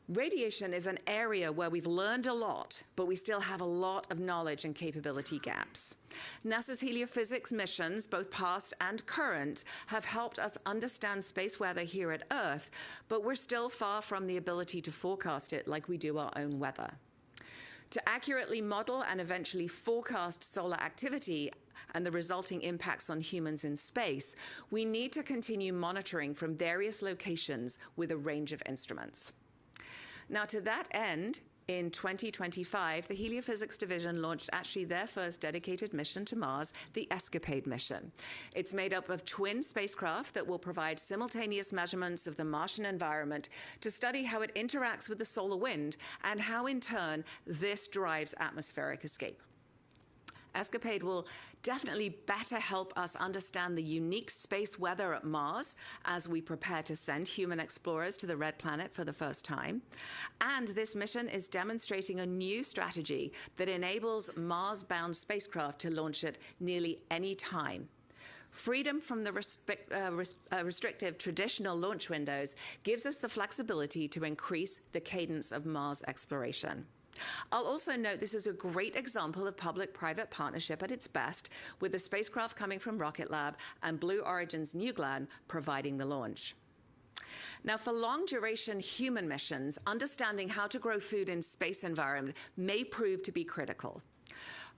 Speaker 8: Radiation is an area where we've learned a lot, but we still have a lot of knowledge and capability gaps. NASA's heliophysics missions, both past and current, have helped us understand space weather here at Earth, but we're still far from the ability to forecast it like we do our own weather. To accurately model and eventually forecast solar activity and the resulting impacts on humans in space, we need to continue monitoring from various locations with a range of instruments. Now, to that end, in 2025, the Heliophysics Division launched actually their first dedicated mission to Mars, the ESCAPADE mission. It's made up of twin spacecraft that will provide simultaneous measurements of the Martian environment to study how it interacts with the solar wind and how, in turn, this drives atmospheric escape. ESCAPADE will definitely better help us understand the unique space weather at Mars as we prepare to send human explorers to the Red Planet for the first time. And this mission is demonstrating a new strategy that enables Mars-bound spacecraft to launch at nearly any time. Freedom from the restrictive traditional launch windows gives us the flexibility to increase the cadence of Mars exploration. I'll also note this is a great example of public-private partnership at its best, with the spacecraft coming from Rocket Lab and Blue Origin's New Glenn providing the launch. Now, for long-duration human missions, understanding how to grow food in space environment may prove to be critical.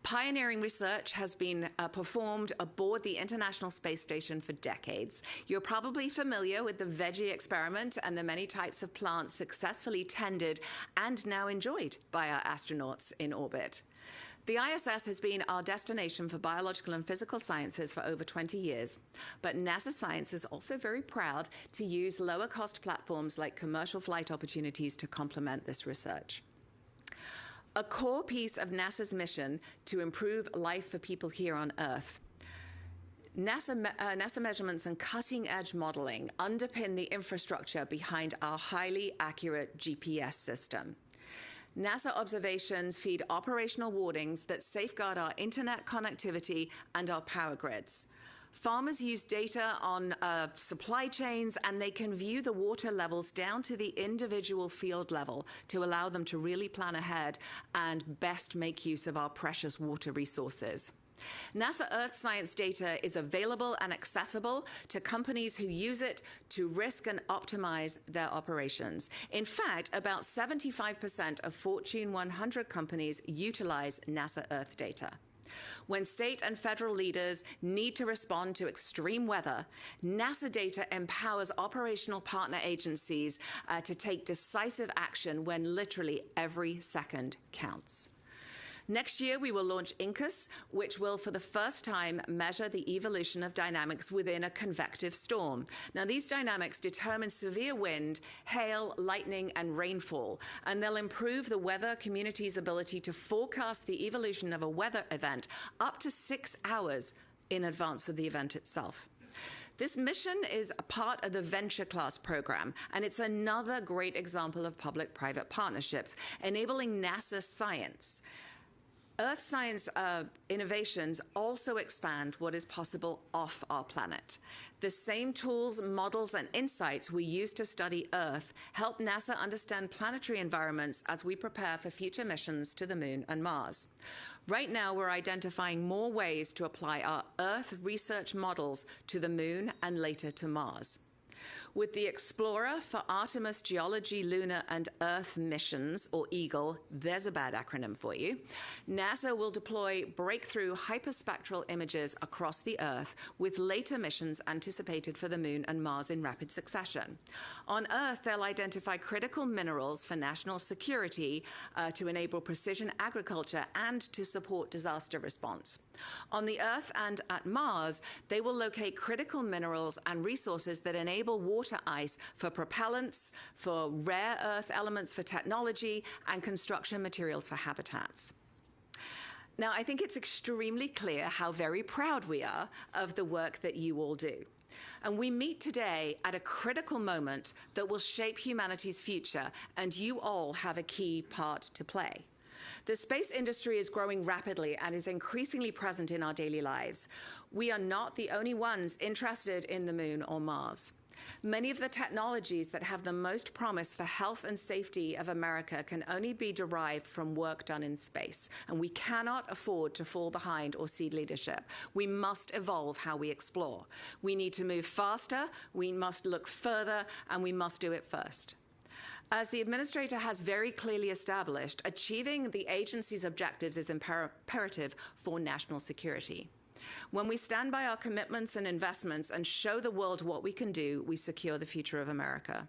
Speaker 8: Pioneering research has been performed aboard the International Space Station for decades. You're probably familiar with the veggie experiment and the many types of plants successfully tended and now enjoyed by our astronauts in orbit. The ISS has been our destination for biological and physical sciences for over 20 years, but NASA Science is also very proud to use lower-cost platforms like commercial flight opportunities to complement this research. A core piece of NASA's mission to improve life for people here on Earth. NASA measurements and cutting-edge modeling underpin the infrastructure behind our highly accurate GPS system. NASA observations feed operational warnings that safeguard our internet connectivity and our power grids. Farmers use data on supply chains, and they can view the water levels down to the individual field level to allow them to really plan ahead and best make use of our precious water resources. NASA Earth Science data is available and accessible to companies who use it to risk and optimize their operations. In fact, about 75% of Fortune 100 companies utilize NASA Earth data. When state and federal leaders need to respond to extreme weather, NASA data empowers operational partner agencies to take decisive action when literally every second counts. Next year, we will launch INCUS, which will, for the first time, measure the evolution of dynamics within a convective storm. Now, these dynamics determine severe wind, hail, lightning, and rainfall, and they'll improve the weather community's ability to forecast the evolution of a weather event up to 6 hours in advance of the event itself. This mission is a part of the Venture Class program, and it's another great example of public-private partnerships, enabling NASA science Earth science innovations also expand what is possible off our planet. The same tools, models, and insights we use to study Earth help NASA understand planetary environments as we prepare for future missions to the Moon and Mars. Right now, we're identifying more ways to apply our Earth research models to the Moon and later to Mars. With the Explorer for Artemis Geology, Lunar, and Earth Missions, or EAGLE, there's a bad acronym for you, NASA will deploy breakthrough hyperspectral images across the Earth, with later missions anticipated for the Moon and Mars in rapid succession. On Earth, they'll identify critical minerals for national security to enable precision agriculture and to support disaster response. On the Earth and at Mars, they will locate critical minerals and resources that enable water ice for propellants, for rare earth elements for technology, and construction materials for habitats. Now, I think it's extremely clear how very proud we are of the work that you all do. And we meet today at a critical moment that will shape humanity's future, and you all have a key part to play. The space industry is growing rapidly and is increasingly present in our daily lives. We are not the only ones interested in the Moon or Mars. Many of the technologies that have the most promise for health and safety of America can only be derived from work done in space, and we cannot afford to fall behind or cede leadership. We must evolve how we explore. We need to move faster, we must look further, and we must do it first. As the Administrator has very clearly established, achieving the agency's objectives is imperative for national security. When we stand by our commitments and investments and show the world what we can do, we secure the future of America.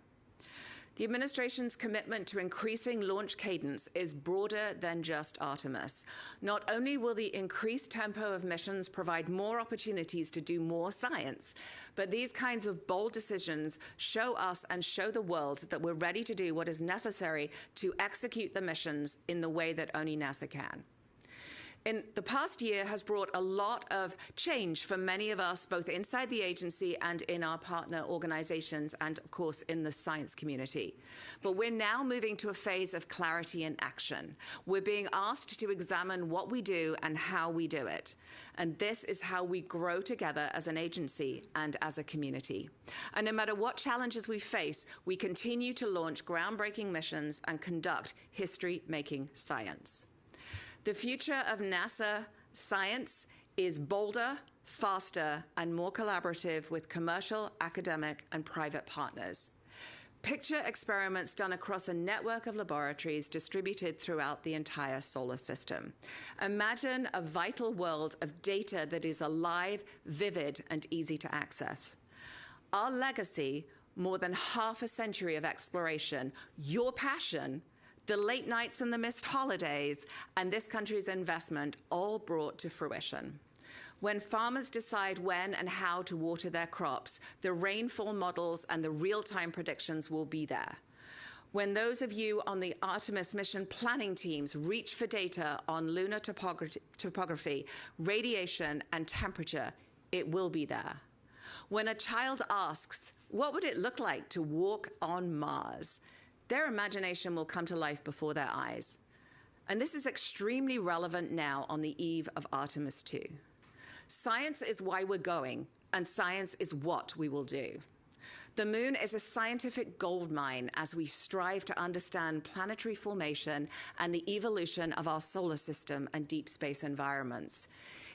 Speaker 8: The administration's commitment to increasing launch cadence is broader than just Artemis. Not only will the increased tempo of missions provide more opportunities to do more science, but these kinds of bold decisions show us and show the world that we're ready to do what is necessary to execute the missions in the way that only NASA can. In the past year has brought a lot of change for many of us, both inside the agency and in our partner organizations, and of course in the science community. But we're now moving to a phase of clarity and action. We're being asked to examine what we do and how we do it. And this is how we grow together as an agency and as a community. And no matter what challenges we face, we continue to launch groundbreaking missions and conduct history-making science. The future of NASA science is bolder, faster, and more collaborative with commercial, academic, and private partners. Picture experiments done across a network of laboratories distributed throughout the entire solar system. Imagine a vital world of data that is alive, vivid, and easy to access. Our legacy, more than half a century of exploration, your passion, the late nights and the missed holidays, and this country's investment all brought to fruition. When farmers decide when and how to water their crops, the rainfall models and the real-time predictions will be there. When those of you on the Artemis mission planning teams reach for data on lunar topography, radiation, and temperature, it will be there. When a child asks, what would it look like to walk on Mars? Their imagination will come to life before their eyes. And this is extremely relevant now on the eve of Artemis II. Science is why we're going, and science is what we will do. The Moon is a scientific goldmine as we strive to understand planetary formation and the evolution of our solar system and deep space environments.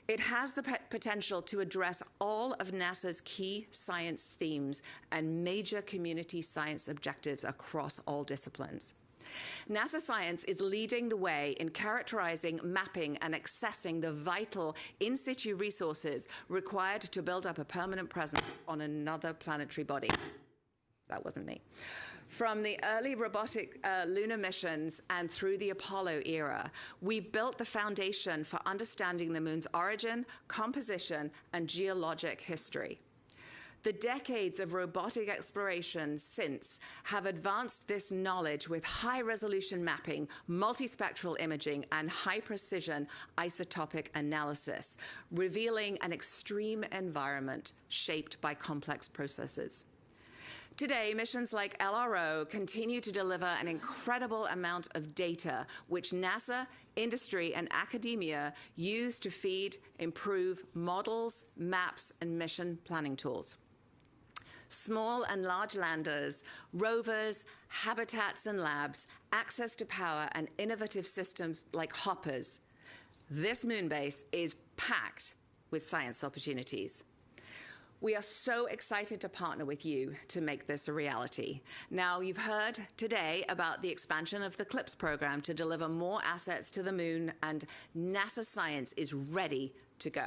Speaker 8: It has the potential to address all of NASA's key science themes and major community science objectives across all disciplines. NASA science is leading the way in characterizing, mapping, and accessing the vital in situ resources required to build up a permanent presence on another planetary body. That wasn't me. From the early robotic lunar missions and through the Apollo era, we built the foundation for understanding the Moon's origin, composition, and geologic history. The decades of robotic exploration since have advanced this knowledge with high-resolution mapping, multispectral imaging, and high-precision isotopic analysis, revealing an extreme environment shaped by complex processes. Today, missions like LRO continue to deliver an incredible amount of data, which NASA, industry, and academia use to feed, improve models, maps, and mission planning tools. Small and large landers, rovers, habitats and labs, access to power, and innovative systems like hoppers. This moon base is packed with science opportunities. We are so excited to partner with you to make this a reality. Now, you've heard today about the expansion of the CLIPS program to deliver more assets to the moon, and NASA science is ready to go.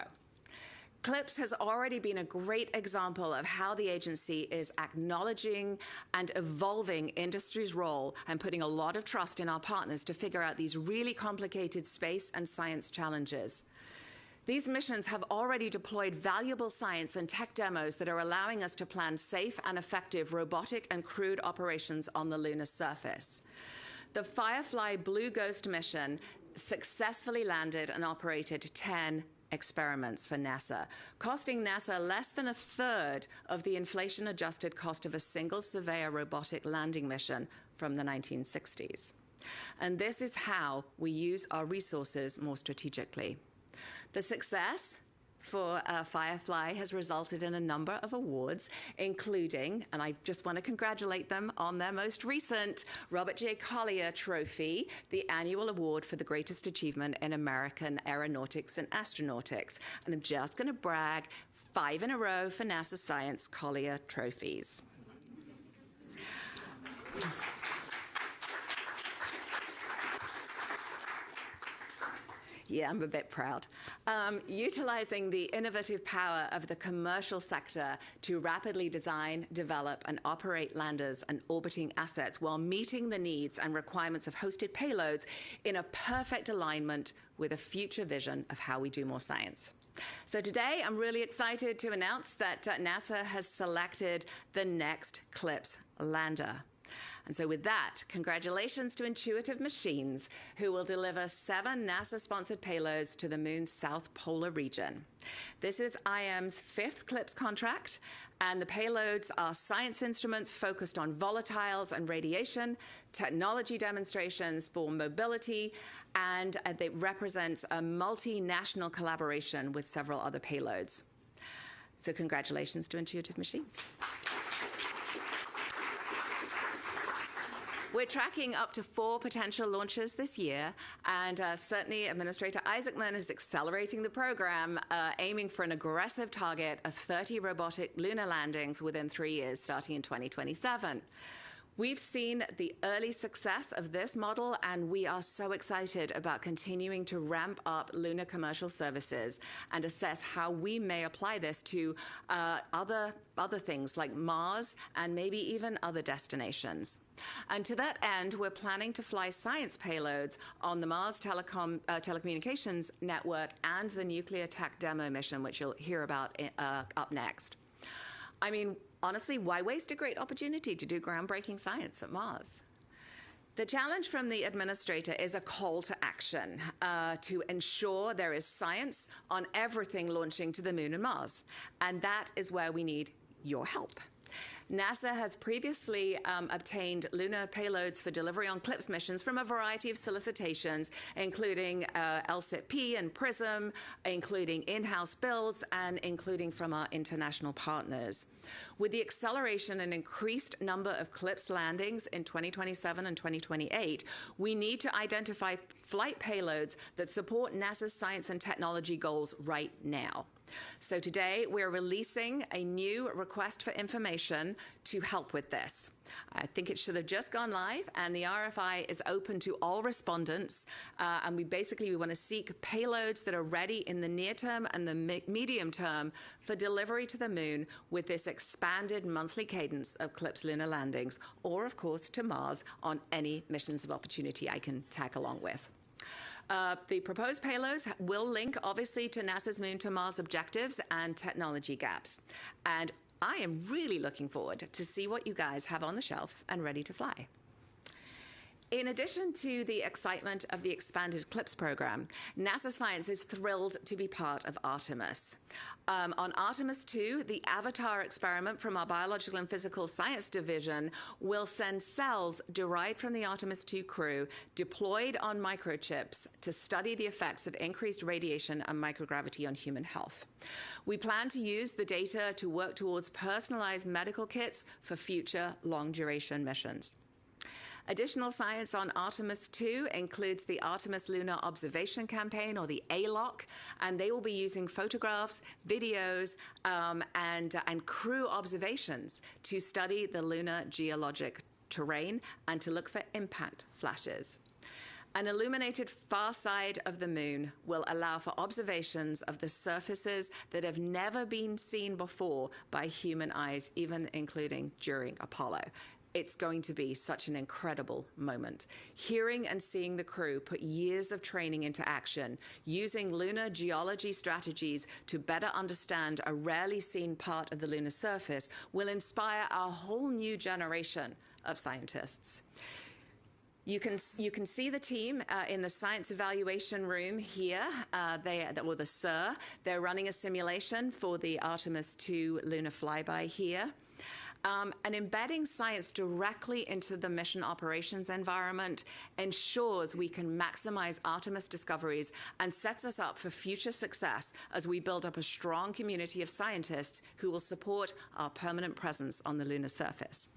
Speaker 8: CLIPS has already been a great example of how the agency is acknowledging and evolving industry's role and putting a lot of trust in our partners to figure out these really complicated space and science challenges. These missions have already deployed valuable science and tech demos that are allowing us to plan safe and effective robotic and crewed operations on the lunar surface. The Firefly Blue Ghost mission successfully landed and operated 10 experiments for NASA, costing NASA less than a third of the inflation-adjusted cost of a single Surveyor robotic landing mission from the 1960s. And this is how we use our resources more strategically. The success for Firefly has resulted in a number of awards, including, and I just want to congratulate them on their most recent Robert J. Collier Trophy, the annual award for the greatest achievement in American aeronautics and astronautics. And I'm just going to brag, 5 in a row for NASA Science Collier Trophies. Yeah, I'm a bit proud. Utilizing the innovative power of the commercial sector to rapidly design, develop, and operate landers and orbiting assets while meeting the needs and requirements of hosted payloads in a perfect alignment with a future vision of how we do more science. So today, I'm really excited to announce that NASA has selected the next CLIPS lander. And so with that, congratulations to Intuitive Machines, who will deliver 7 NASA-sponsored payloads to the moon's south polar region. This is IM's 5th CLIPS contract, and the payloads are science instruments focused on volatiles and radiation, technology demonstrations for mobility, and they represent a multinational collaboration with several other payloads. So congratulations to Intuitive Machines. We're tracking up to 4 potential launches this year, and certainly Administrator Isaacman is accelerating the program, aiming for an aggressive target of 30 robotic lunar landings within 3 years, starting in 2027. We've seen the early success of this model, and we are so excited about continuing to ramp up lunar commercial services and assess how we may apply this to other things like Mars and maybe even other destinations. And to that end, we're planning to fly science payloads on the Mars telecommunications network and the nuclear tech demo mission, which you'll hear about up next. I mean, honestly, why waste a great opportunity to do groundbreaking science at Mars? The challenge from the administrator is a call to action to ensure there is science on everything launching to the moon and Mars. And that is where we need your help. NASA has previously obtained lunar payloads for delivery on CLIPS missions from a variety of solicitations, including LSIP and PRISM, including in-house builds, and including from our international partners. With the acceleration and increased number of CLIPS landings in 2027 and 2028, we need to identify flight payloads that support NASA's science and technology goals right now. So today, we're releasing a new request for information to help with this. I think it should have just gone live, and the RFI is open to all respondents. And we want to seek payloads that are ready in the near term and the medium term for delivery to the moon with this expanded monthly cadence of CLIPS lunar landings, or of course to Mars on any missions of opportunity I can tag along with. The proposed payloads will link, obviously, to NASA's Moon to Mars objectives and technology gaps. And I am really looking forward to see what you guys have on the shelf and ready to fly. In addition to the excitement of the expanded CLIPS program, NASA Science is thrilled to be part of Artemis. On Artemis 2, the Avatar experiment from our Biological and Physical Science Division will send cells derived from the Artemis 2 crew deployed on microchips to study the effects of increased radiation and microgravity on human health. We plan to use the data to work towards personalized medical kits for future long-duration missions. Additional science on Artemis 2 includes the Artemis Lunar Observation Campaign, or the ALOC, and they will be using photographs, videos, and crew observations to study the lunar geologic terrain and to look for impact flashes. An illuminated far side of the moon will allow for observations of the surfaces that have never been seen before by human eyes, even including during Apollo. It's going to be such an incredible moment. Hearing and seeing the crew put years of training into action, using lunar geology strategies to better understand a rarely seen part of the lunar surface, will inspire a whole new generation of scientists. You can see the team in the science evaluation room here. The SIR. They're running a simulation for the Artemis 2 lunar flyby here. And embedding science directly into the mission operations environment ensures we can maximize Artemis discoveries and sets us up for future success as we build up a strong community of scientists who will support our permanent presence on the lunar surface.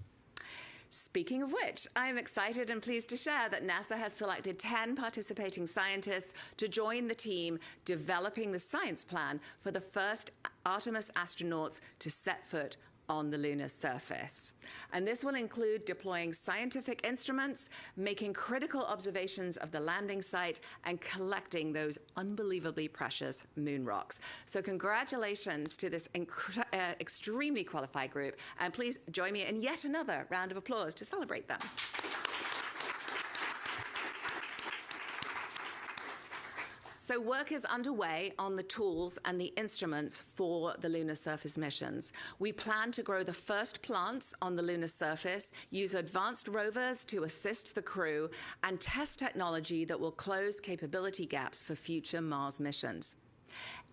Speaker 8: Speaking of which, I am excited and pleased to share that NASA has selected 10 participating scientists to join the team developing the science plan for the first Artemis astronauts to set foot on the lunar surface. And this will include deploying scientific instruments, making critical observations of the landing site, and collecting those unbelievably precious moon rocks. So congratulations to this extremely qualified group, and please join me in yet another round of applause to celebrate them. So work is underway on the tools and the instruments for the lunar surface missions. We plan to grow the first plants on the lunar surface, use advanced rovers to assist the crew, and test technology that will close capability gaps for future Mars missions.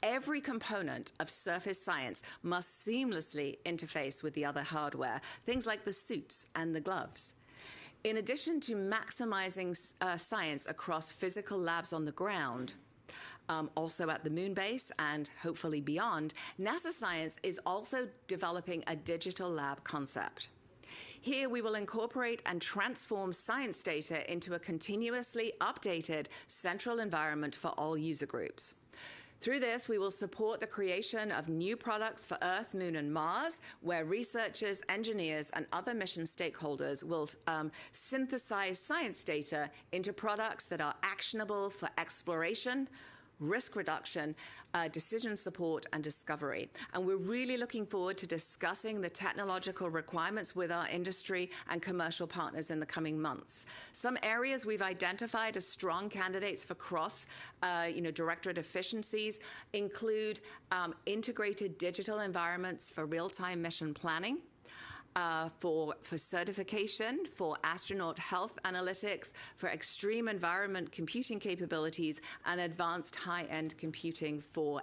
Speaker 8: Every component of surface science must seamlessly interface with the other hardware, things like the suits and the gloves. In addition to maximizing science across physical labs on the ground, also at the moon base and hopefully beyond, NASA Science is also developing a digital lab concept. Here we will incorporate and transform science data into a continuously updated central environment for all user groups. Through this, we will support the creation of new products for Earth, Moon, and Mars, where researchers, engineers, and other mission stakeholders will synthesize science data into products that are actionable for exploration, risk reduction, decision support, and discovery. And we're really looking forward to discussing the technological requirements with our industry and commercial partners in the coming months. Some areas we've identified as strong candidates for directorate efficiencies include integrated digital environments for real-time mission planning, for certification, for astronaut health analytics, for extreme environment computing capabilities, and advanced high-end computing for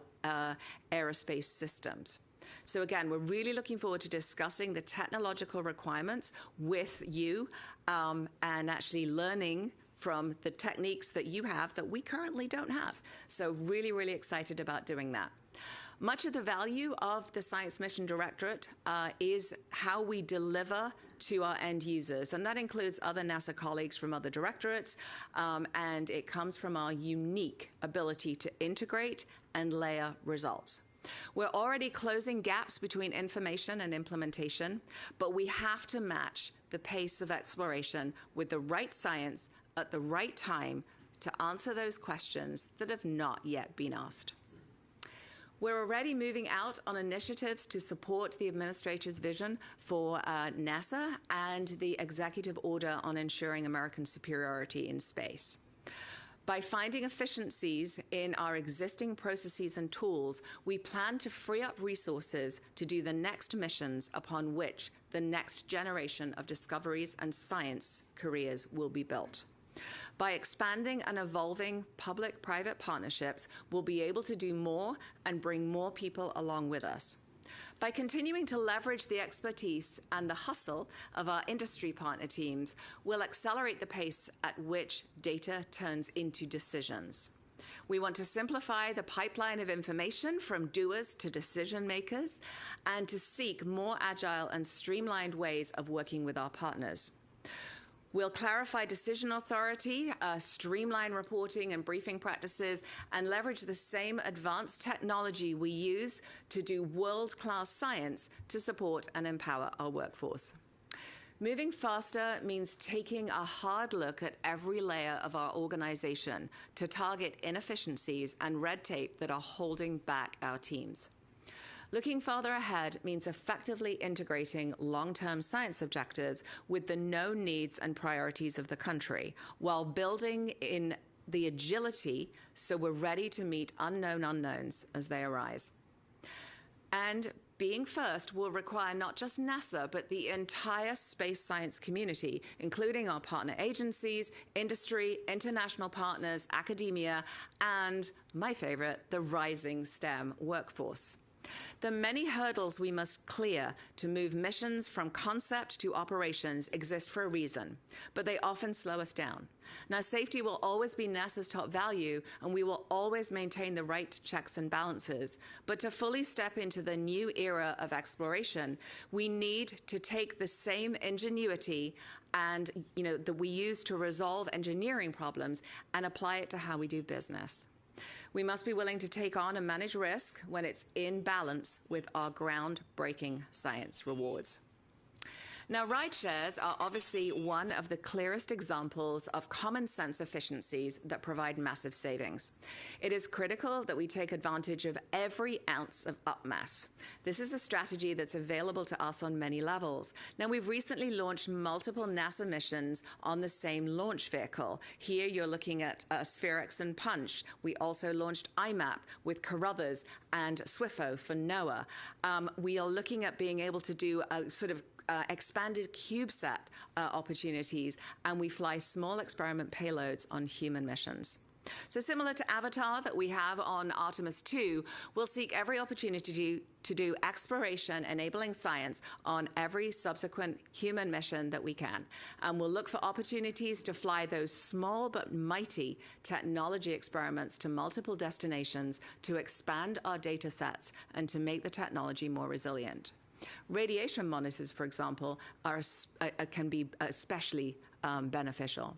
Speaker 8: aerospace systems. So again, we're really looking forward to discussing the technological requirements with you and actually learning from the techniques that you have that we currently don't have. So really, really excited about doing that. Much of the value of the Science Mission Directorate is how we deliver to our end users, and that includes other NASA colleagues from other directorates, and it comes from our unique ability to integrate and layer results. We're already closing gaps between information and implementation, but we have to match the pace of exploration with the right science at the right time to answer those questions that have not yet been asked. We're already moving out on initiatives to support the administrator's vision for NASA and the executive order on ensuring American superiority in space. By finding efficiencies in our existing processes and tools, we plan to free up resources to do the next missions upon which the next generation of discoveries and science careers will be built. By expanding and evolving public-private partnerships, we'll be able to do more and bring more people along with us. By continuing to leverage the expertise and the hustle of our industry partner teams, we'll accelerate the pace at which data turns into decisions. We want to simplify the pipeline of information from doers to decision makers and to seek more agile and streamlined ways of working with our partners. We'll clarify decision authority, streamline reporting and briefing practices, and leverage the same advanced technology we use to do world-class science to support and empower our workforce. Moving faster means taking a hard look at every layer of our organization to target inefficiencies and red tape that are holding back our teams. Looking farther ahead means effectively integrating long-term science objectives with the known needs and priorities of the country, while building in the agility so we're ready to meet unknown unknowns as they arise. And being first will require not just NASA, but the entire space science community, including our partner agencies, industry, international partners, academia, and, my favorite, the rising STEM workforce. The many hurdles we must clear to move missions from concept to operations exist for a reason, but they often slow us down. Now, safety will always be NASA's top value, and we will always maintain the right checks and balances. But to fully step into the new era of exploration, we need to take the same ingenuity and that we use to resolve engineering problems and apply it to how we do business. We must be willing to take on and manage risk when it's in balance with our groundbreaking science rewards. Now, ride shares are obviously one of the clearest examples of common sense efficiencies that provide massive savings. It is critical that we take advantage of every ounce of upmass. This is a strategy that's available to us on many levels. Now, we've recently launched multiple NASA missions on the same launch vehicle. Here you're looking at SphereX and Punch. We also launched IMAP with Carruthers and SWIFO for NOAA. We are looking at being able to do a sort of expanded CubeSat opportunities, and we fly small experiment payloads on human missions. So similar to Avatar that we have on Artemis 2, we'll seek every opportunity to do exploration enabling science on every subsequent human mission that we can. And we'll look for opportunities to fly those small but mighty technology experiments to multiple destinations to expand our data sets and to make the technology more resilient. Radiation monitors, for example, can be especially beneficial.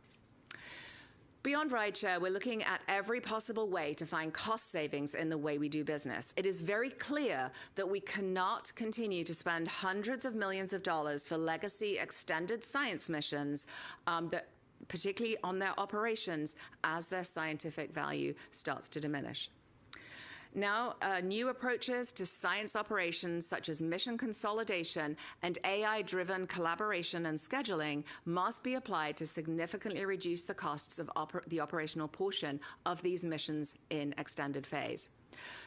Speaker 8: Beyond rideshare, we're looking at every possible way to find cost savings in the way we do business. It is very clear that we cannot continue to spend hundreds of millions of dollars for legacy extended science missions, particularly on their operations, as their scientific value starts to diminish. Now, new approaches to science operations, such as mission consolidation and AI-driven collaboration and scheduling, must be applied to significantly reduce the costs of the operational portion of these missions in extended phase.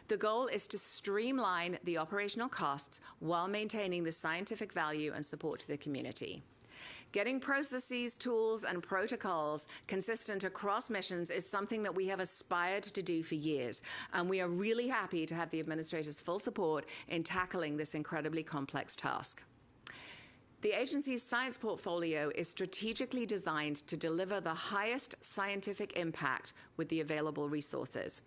Speaker 8: The goal is to streamline the operational costs while maintaining the scientific value and support to the community. Getting processes, tools, and protocols consistent across missions is something that we have aspired to do for years, and we are really happy to have the administrator's full support in tackling this incredibly complex task. The agency's science portfolio is strategically designed to deliver the highest scientific impact with the available resources.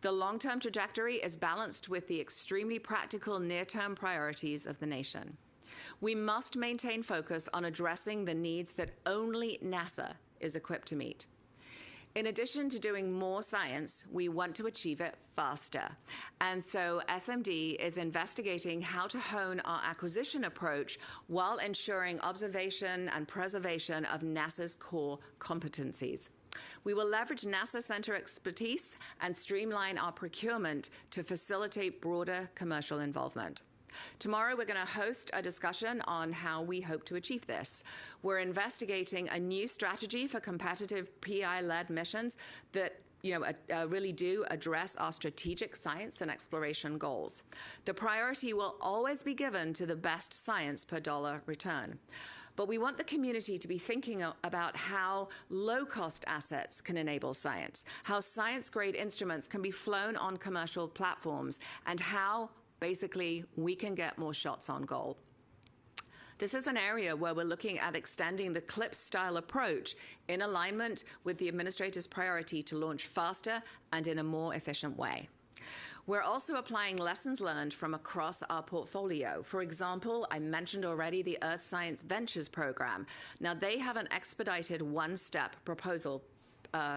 Speaker 8: The long-term trajectory is balanced with the extremely practical near-term priorities of the nation. We must maintain focus on addressing the needs that only NASA is equipped to meet. In addition to doing more science, we want to achieve it faster. And so SMD is investigating how to hone our acquisition approach while ensuring observation and preservation of NASA's core competencies. We will leverage NASA center expertise and streamline our procurement to facilitate broader commercial involvement. Tomorrow, we're going to host a discussion on how we hope to achieve this. We're investigating a new strategy for competitive PI-led missions that really do address our strategic science and exploration goals. The priority will always be given to the best science per dollar return. But we want the community to be thinking about how low-cost assets can enable science, how science-grade instruments can be flown on commercial platforms, and how, basically, we can get more shots on goal. This is an area where we're looking at extending the CLIPS-style approach in alignment with the administrator's priority to launch faster and in a more efficient way. We're also applying lessons learned from across our portfolio. For example, I mentioned already the Earth Science Ventures program. Now, they have an expedited one-step proposal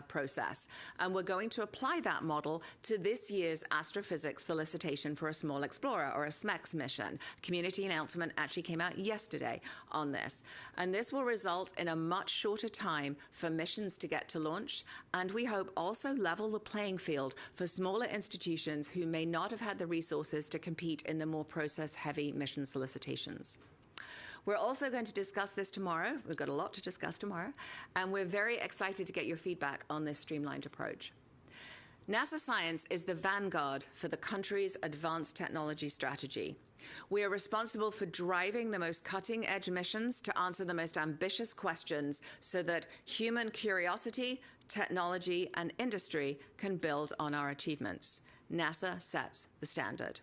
Speaker 8: process, and we're going to apply that model to this year's astrophysics solicitation for a small explorer, or a SMEX mission. Community announcement actually came out yesterday on this, and this will result in a much shorter time for missions to get to launch, and we hope also level the playing field for smaller institutions who may not have had the resources to compete in the more process-heavy mission solicitations. We're also going to discuss this tomorrow. We've got a lot to discuss tomorrow, and we're very excited to get your feedback on this streamlined approach. NASA Science is the vanguard for the country's advanced technology strategy. We are responsible for driving the most cutting-edge missions to answer the most ambitious questions so that human curiosity, technology, and industry can build on our achievements. NASA sets the standard.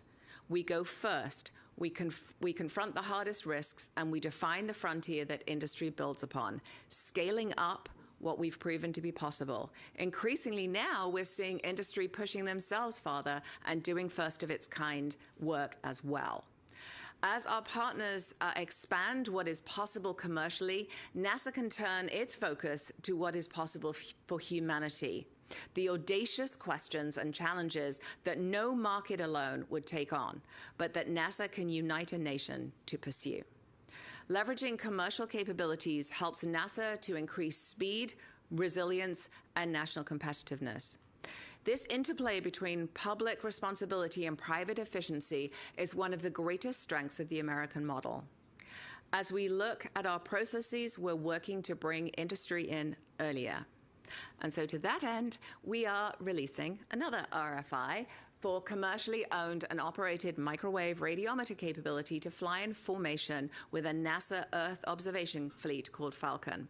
Speaker 8: We go first. We confront the hardest risks, and we define the frontier that industry builds upon, scaling up what we've proven to be possible. Increasingly now, we're seeing industry pushing themselves farther and doing first-of-its-kind work as well. As our partners expand what is possible commercially, NASA can turn its focus to what is possible for humanity. The audacious questions and challenges that no market alone would take on, but that NASA can unite a nation to pursue. Leveraging commercial capabilities helps NASA to increase speed, resilience, and national competitiveness. This interplay between public responsibility and private efficiency is one of the greatest strengths of the American model. As we look at our processes, we're working to bring industry in earlier. And so to that end, we are releasing another RFI for commercially owned and operated microwave radiometer capability to fly in formation with a NASA Earth observation fleet called Falcon.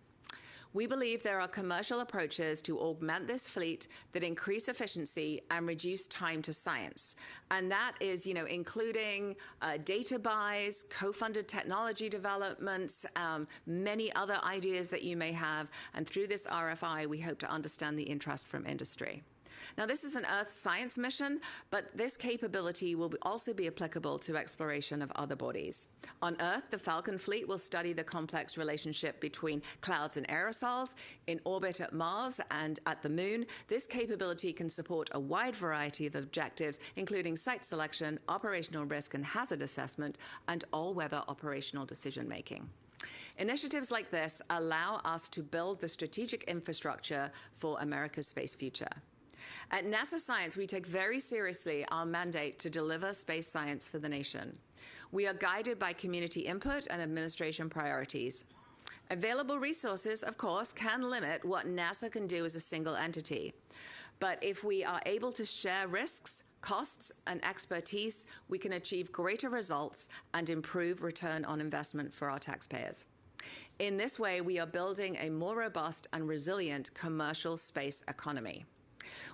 Speaker 8: We believe there are commercial approaches to augment this fleet that increase efficiency and reduce time to science. And that is, including data buys, co-funded technology developments, many other ideas that you may have. And through this RFI, we hope to understand the interest from industry. Now, this is an Earth science mission, but this capability will also be applicable to exploration of other bodies. On Earth, the Falcon fleet will study the complex relationship between clouds and aerosols. In orbit at Mars and at the Moon, this capability can support a wide variety of objectives, including site selection, operational risk and hazard assessment, and all-weather operational decision-making. Initiatives like this allow us to build the strategic infrastructure for America's space future. At NASA Science, we take very seriously our mandate to deliver space science for the nation. We are guided by community input and administration priorities. Available resources, of course, can limit what NASA can do as a single entity. But if we are able to share risks, costs, and expertise, we can achieve greater results and improve return on investment for our taxpayers. In this way, we are building a more robust and resilient commercial space economy.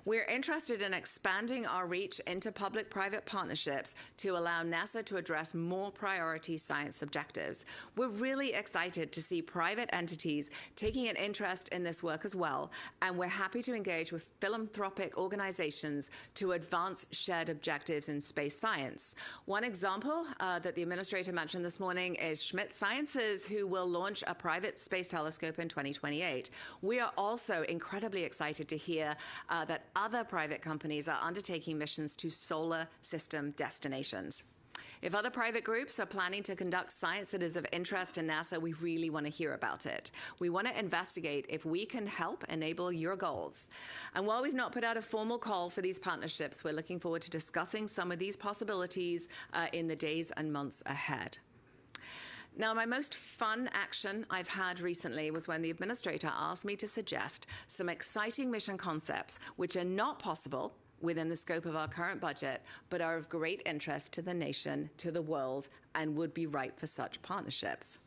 Speaker 8: We're interested in expanding our reach into public-private partnerships to allow NASA to address more priority science objectives. We're really excited to see private entities taking an interest in this work as well, and we're happy to engage with philanthropic organizations to advance shared objectives in space science. One example that the administrator mentioned this morning is Schmidt Sciences, who will launch a private space telescope in 2028. We are also incredibly excited to hear that other private companies are undertaking missions to solar system destinations. If other private groups are planning to conduct science that is of interest to NASA, we really want to hear about it. We want to investigate if we can help enable your goals. And while we've not put out a formal call for these partnerships, we're looking forward to discussing some of these possibilities in the days and months ahead. Now, my most fun action I've had recently was when the administrator asked me to suggest some exciting mission concepts which are not possible within the scope of our current budget, but are of great interest to the nation, to the world, and would be ripe for such partnerships.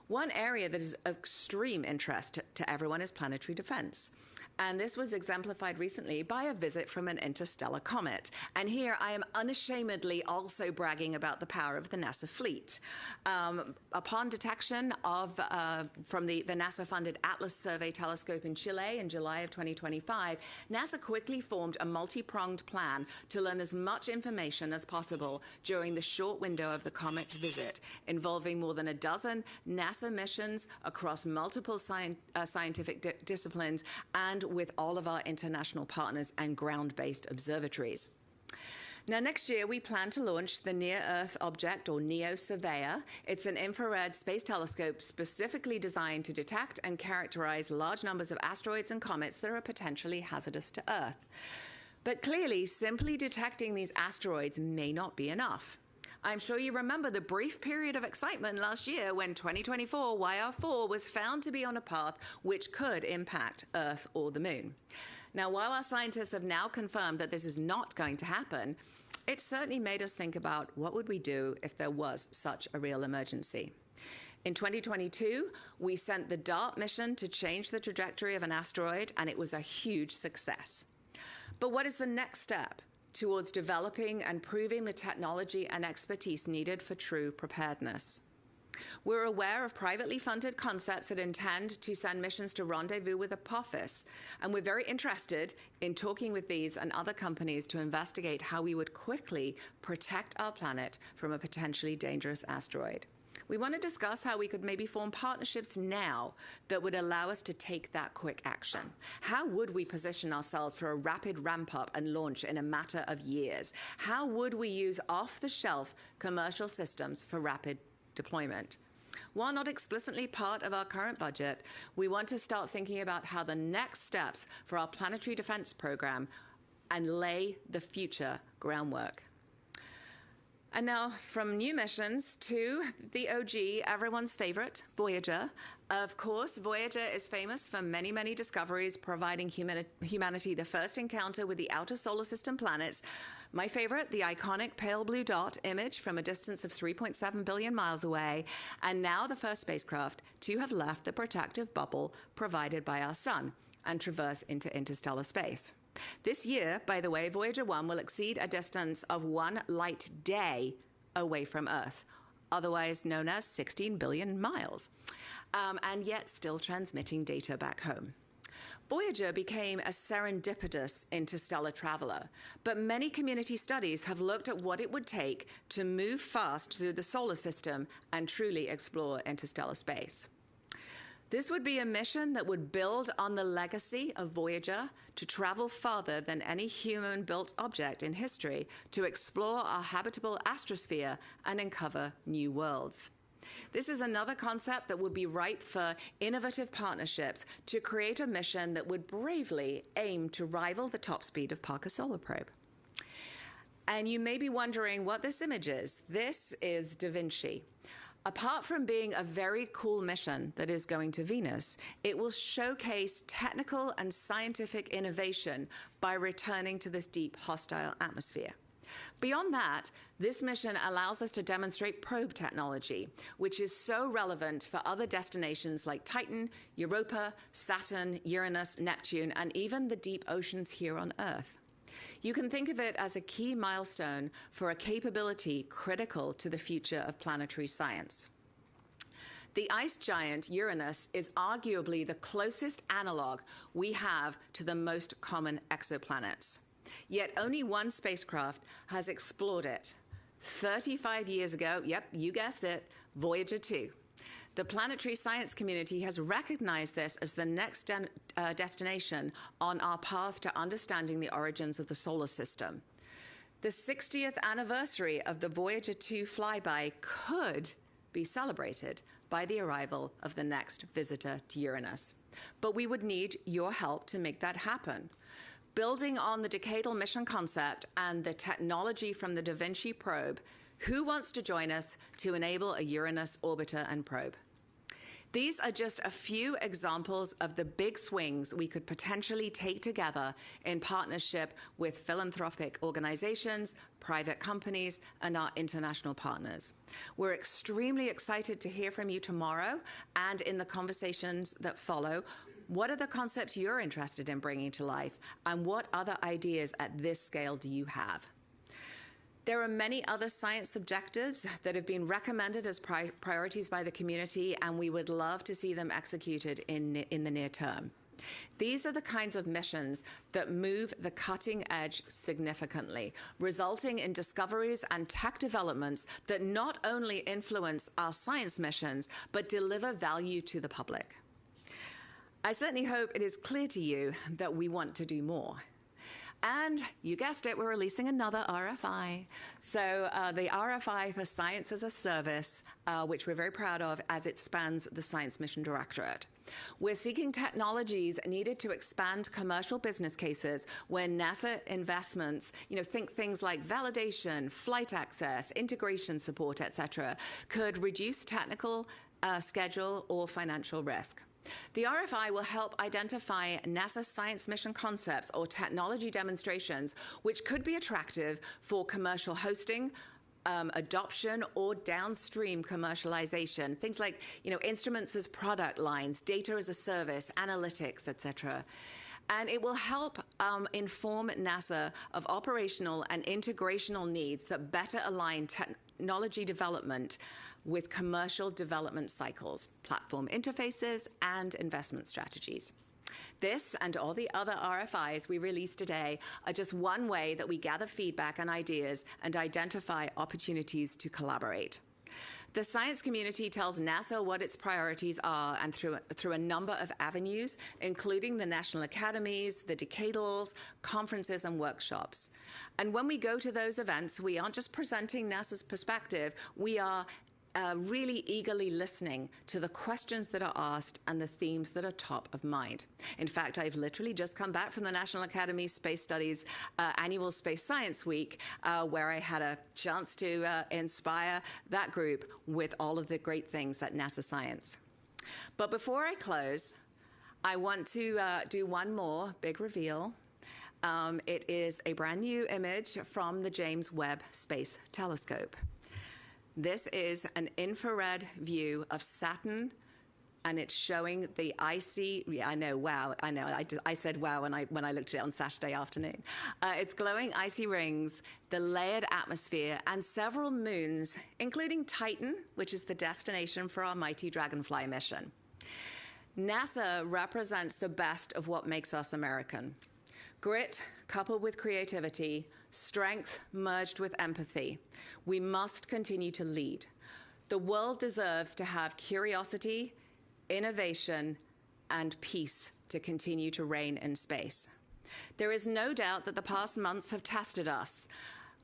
Speaker 8: One area that is of extreme interest to everyone is planetary defense. And this was exemplified recently by a visit from an interstellar comet. And here I am unashamedly also bragging about the power of the NASA fleet. Upon detection of, from the NASA-funded Atlas Survey Telescope in Chile in July of 2025, NASA quickly formed a multi-pronged plan to learn as much information as possible during the short window of the comet's visit, involving more than a dozen NASA missions across multiple scientific disciplines and with all of our international partners and ground-based observatories. Now, next year, we plan to launch the Near-Earth Object, or NEO Surveyor. It's an infrared space telescope specifically designed to detect and characterize large numbers of asteroids and comets that are potentially hazardous to Earth. But clearly, simply detecting these asteroids may not be enough. I'm sure you remember the brief period of excitement last year when 2024 YR4 was found to be on a path which could impact Earth or the Moon. Now, while our scientists have now confirmed that this is not going to happen, it certainly made us think about what would we do if there was such a real emergency. In 2022, we sent the DART mission to change the trajectory of an asteroid, and it was a huge success. But what is the next step towards developing and proving the technology and expertise needed for true preparedness? We're aware of privately funded concepts that intend to send missions to rendezvous with Apophis, and we're very interested in talking with these and other companies to investigate how we would quickly protect our planet from a potentially dangerous asteroid. We want to discuss how we could maybe form partnerships now that would allow us to take that quick action. How would we position ourselves for a rapid ramp up and launch in a matter of years? How would we use off-the-shelf commercial systems for rapid deployment? While not explicitly part of our current budget, we want to start thinking about how the next steps for our planetary defense program and lay the future groundwork. And now from new missions to the OG, everyone's favorite, Voyager. Of course, Voyager is famous for many, many discoveries, providing humanity the first encounter with the outer solar system planets. My favorite, the iconic pale blue dot image from a distance of 3.7 billion miles away, and now the first spacecraft to have left the protective bubble provided by our sun and traverse into interstellar space. This year, by the way, Voyager 1 will exceed a distance of 1 light day away from Earth, otherwise known as 16 billion miles, and yet still transmitting data back home. Voyager became a serendipitous interstellar traveler, but many community studies have looked at what it would take to move fast through the solar system and truly explore interstellar space. This would be a mission that would build on the legacy of Voyager to travel farther than any human-built object in history to explore our habitable astrosphere and uncover new worlds. This is another concept that would be ripe for innovative partnerships to create a mission that would bravely aim to rival the top speed of Parker Solar Probe. And you may be wondering what this image is. This is Da Vinci. Apart from being a very cool mission that is going to Venus, it will showcase technical and scientific innovation by returning to this deep, hostile atmosphere. Beyond that, this mission allows us to demonstrate probe technology, which is so relevant for other destinations like Titan, Europa, Saturn, Uranus, Neptune, and even the deep oceans here on Earth. You can think of it as a key milestone for a capability critical to the future of planetary science. The ice giant Uranus is arguably the closest analog we have to the most common exoplanets. Yet only one spacecraft has explored it. 35 years ago, yep, you guessed it, Voyager 2. The planetary science community has recognized this as the next destination on our path to understanding the origins of the solar system. The 60th anniversary of the Voyager 2 flyby could be celebrated by the arrival of the next visitor to Uranus. But we would need your help to make that happen. Building on the decadal mission concept and the technology from the Da Vinci probe, who wants to join us to enable a Uranus orbiter and probe? These are just a few examples of the big swings we could potentially take together in partnership with philanthropic organizations, private companies, and our international partners. We're extremely excited to hear from you tomorrow and in the conversations that follow. What are the concepts you're interested in bringing to life, and what other ideas at this scale do you have? There are many other science objectives that have been recommended as priorities by the community, and we would love to see them executed in the near term. These are the kinds of missions that move the cutting edge significantly, resulting in discoveries and tech developments that not only influence our science missions, but deliver value to the public. I certainly hope it is clear to you that we want to do more. And you guessed it, we're releasing another RFI. So the RFI for Science as a Service, which we're very proud of as it spans the Science Mission Directorate. We're seeking technologies needed to expand commercial business cases when NASA investments, think things like validation, flight access, integration support, et cetera, could reduce technical, schedule, or financial risk. The RFI will help identify NASA science mission concepts or technology demonstrations which could be attractive for commercial hosting, adoption, or downstream commercialization. Things like, instruments as product lines, data as a service, analytics, etc. And it will help inform NASA of operational and integrational needs that better align technology development with commercial development cycles, platform interfaces, and investment strategies. This and all the other RFIs we released today are just one way that we gather feedback and ideas and identify opportunities to collaborate. The science community tells NASA what its priorities are, and through a number of avenues, including the national academies, the decadals, conferences, and workshops. And when we go to those events, we aren't just presenting NASA's perspective, we are really eagerly listening to the questions that are asked and the themes that are top of mind. In fact, I've literally just come back from the National Academy Space Studies Annual Space Science Week, where I had a chance to inspire that group with all of the great things at NASA Science. But before I close, I want to do one more big reveal. It is a brand new image from the James Webb Space Telescope. This is an infrared view of Saturn, and it's showing the icy, I know, I said wow when I looked at it on Saturday afternoon. It's glowing icy rings, the layered atmosphere, and several moons, including Titan, which is the destination for our mighty Dragonfly mission. NASA represents the best of what makes us American. Grit coupled with creativity, strength merged with empathy. We must continue to lead. The world deserves to have curiosity, innovation, and peace to continue to reign in space. There is no doubt that the past months have tested us.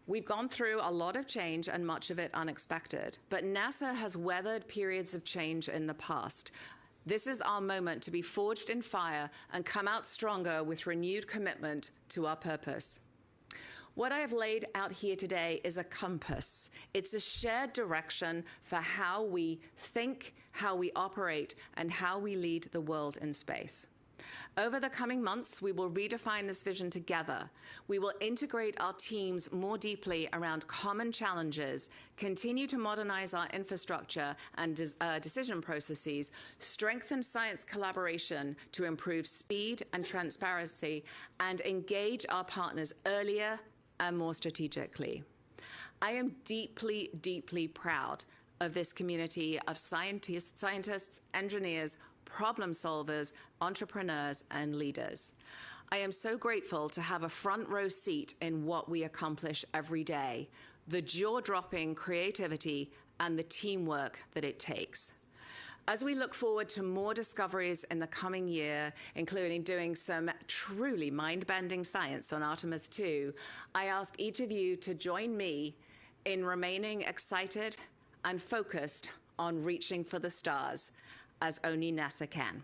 Speaker 8: We've gone through a lot of change and much of it unexpected, but NASA has weathered periods of change in the past. This is our moment to be forged in fire and come out stronger with renewed commitment to our purpose. What I have laid out here today is a compass. It's a shared direction for how we think, how we operate, and how we lead the world in space. Over the coming months, we will redefine this vision together. We will integrate our teams more deeply around common challenges, continue to modernize our infrastructure and decision processes, strengthen science collaboration to improve speed and transparency, and engage our partners earlier and more strategically. I am deeply, deeply proud of this community of scientists, engineers, problem solvers, entrepreneurs, and leaders. I am so grateful to have a front row seat in what we accomplish every day, the jaw-dropping creativity and the teamwork that it takes. As we look forward to more discoveries in the coming year, including doing some truly mind-bending science on Artemis 2, I ask each of you to join me in remaining excited and focused on reaching for the stars, as only NASA can.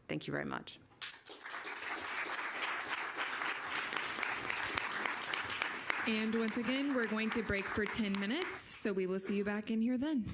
Speaker 8: Thank you very much.
Speaker 7: And once again, we're going to break for 10 minutes, so we will see you back in here then.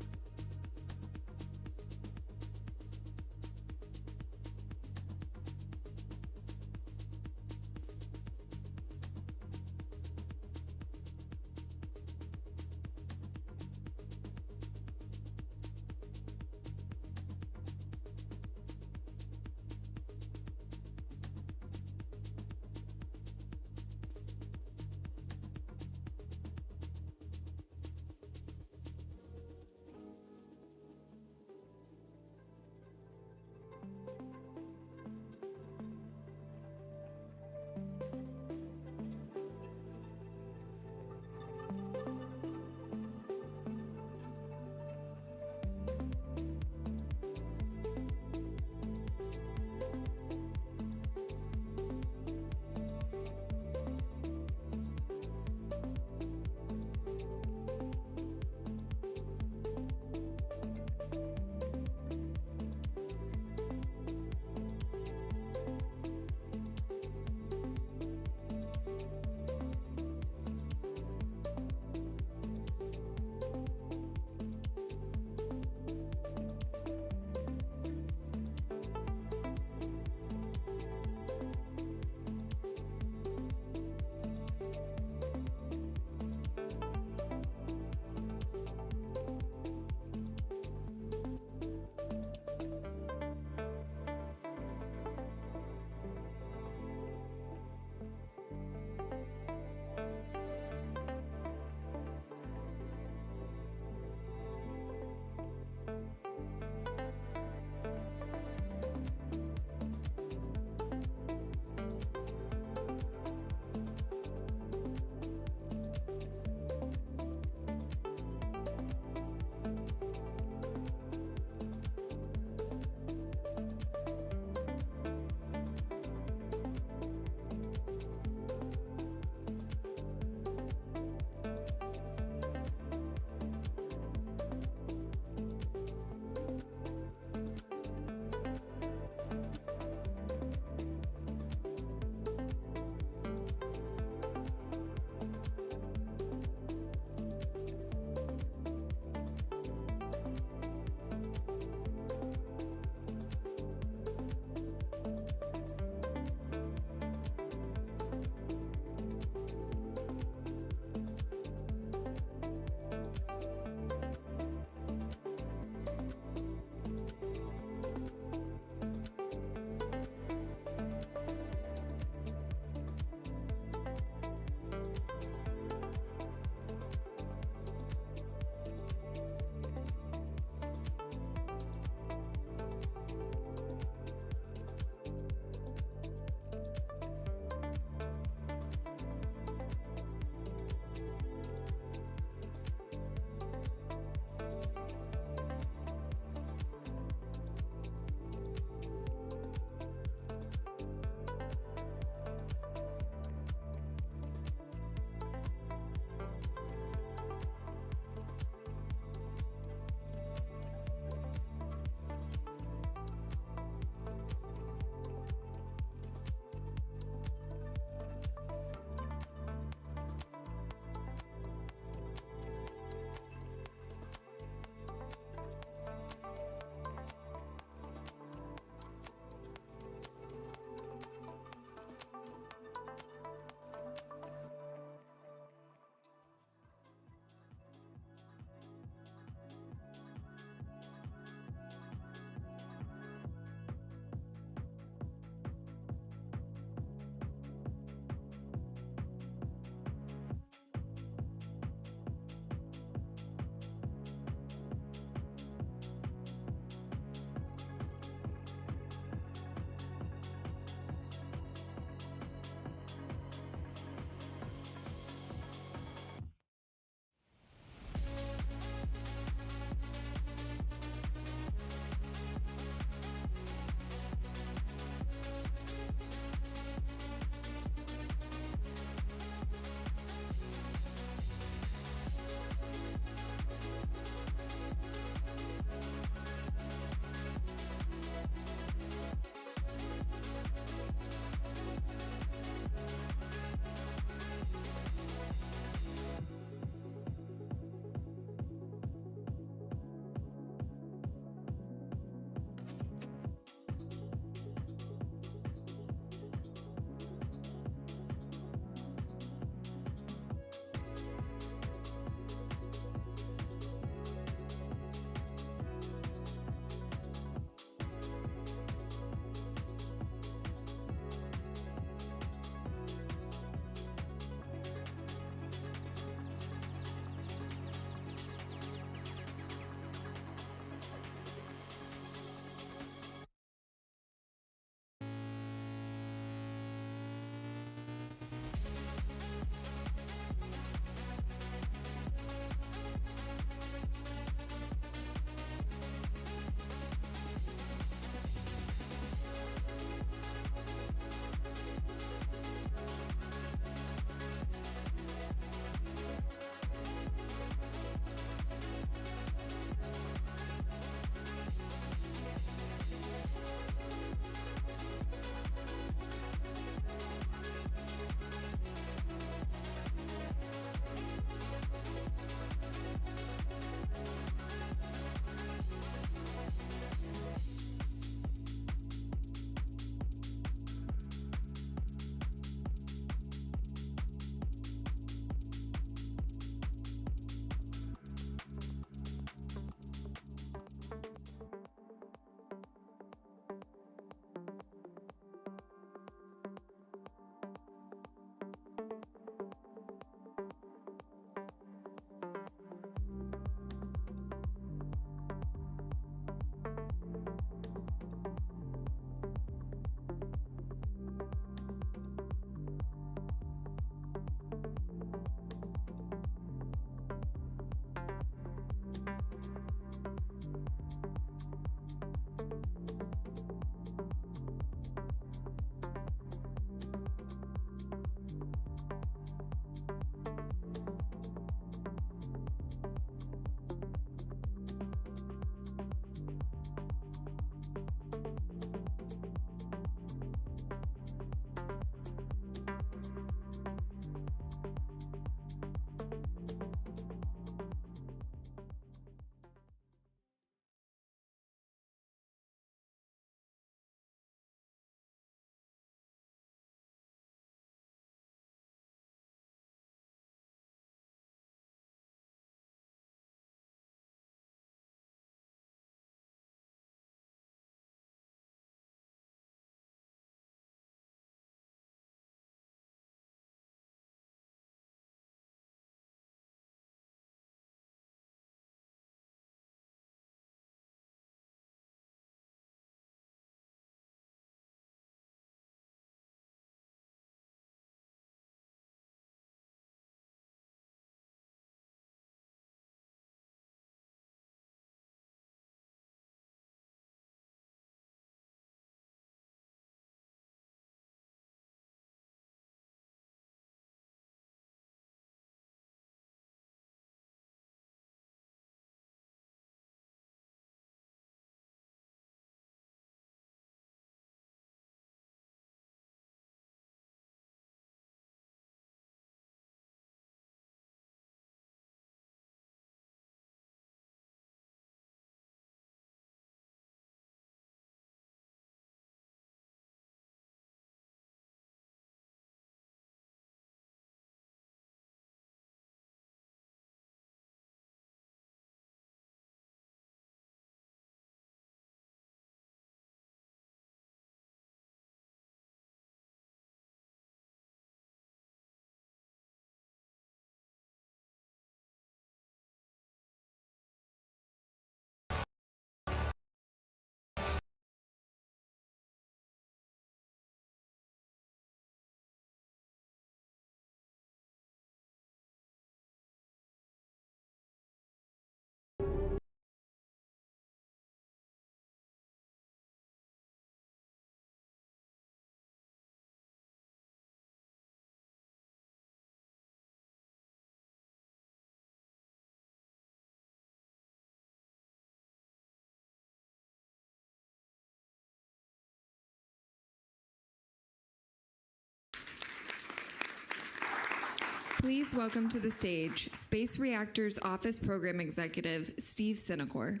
Speaker 7: Please welcome to the stage Space Reactors Office Program Executive Steve Sinacore.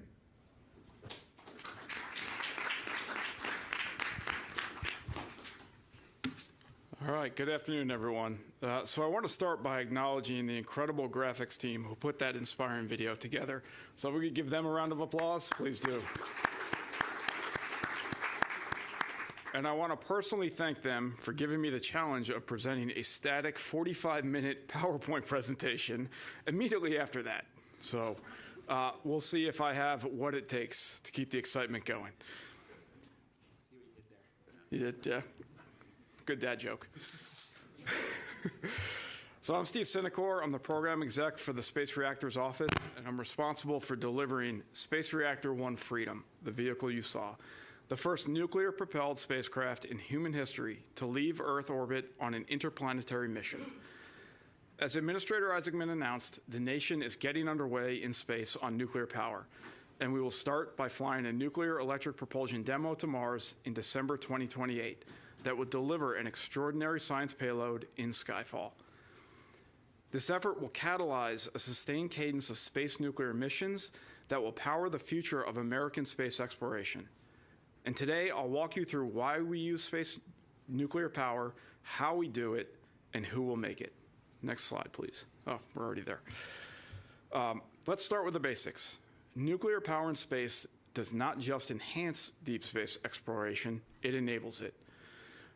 Speaker 9: All right, good afternoon, everyone. So I want to start by acknowledging the incredible graphics team who put that inspiring video together. So if we could give them a round of applause, please do. And I want to personally thank them for giving me the challenge of presenting a static 45-minute PowerPoint presentation immediately after that. So we'll see if I have what it takes to keep the excitement going. See what you did there. You did, yeah. Good dad joke. So I'm Steve Sinacore. I'm the program exec for the Space Reactors Office, and I'm responsible for delivering Space Reactor 1 Freedom, the vehicle you saw, the first nuclear-propelled spacecraft in human history to leave Earth orbit on an interplanetary mission. As Administrator Isaacman announced, the nation is getting underway in space on nuclear power, and we will start by flying a nuclear electric propulsion demo to Mars in December 2028 that would deliver an extraordinary science payload in Skyfall. This effort will catalyze a sustained cadence of space nuclear missions that will power the future of American space exploration. And today, I'll walk you through why we use space nuclear power, how we do it, and who will make it. Next slide, please. Oh, we're already there. Let's start with the basics. Nuclear power in space does not just enhance deep space exploration, it enables it.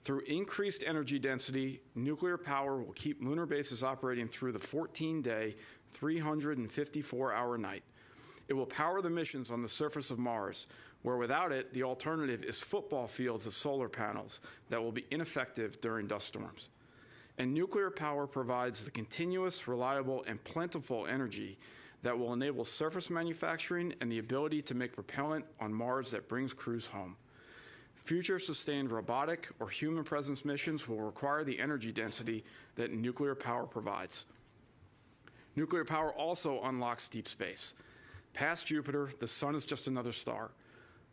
Speaker 9: Through increased energy density, nuclear power will keep lunar bases operating through the 14-day, 354-hour night. It will power the missions on the surface of Mars, where without it, the alternative is football fields of solar panels that will be ineffective during dust storms. And nuclear power provides the continuous, reliable, and plentiful energy that will enable surface manufacturing and the ability to make propellant on Mars that brings crews home. Future sustained robotic or human presence missions will require the energy density that nuclear power provides. Nuclear power also unlocks deep space. Past Jupiter, the sun is just another star.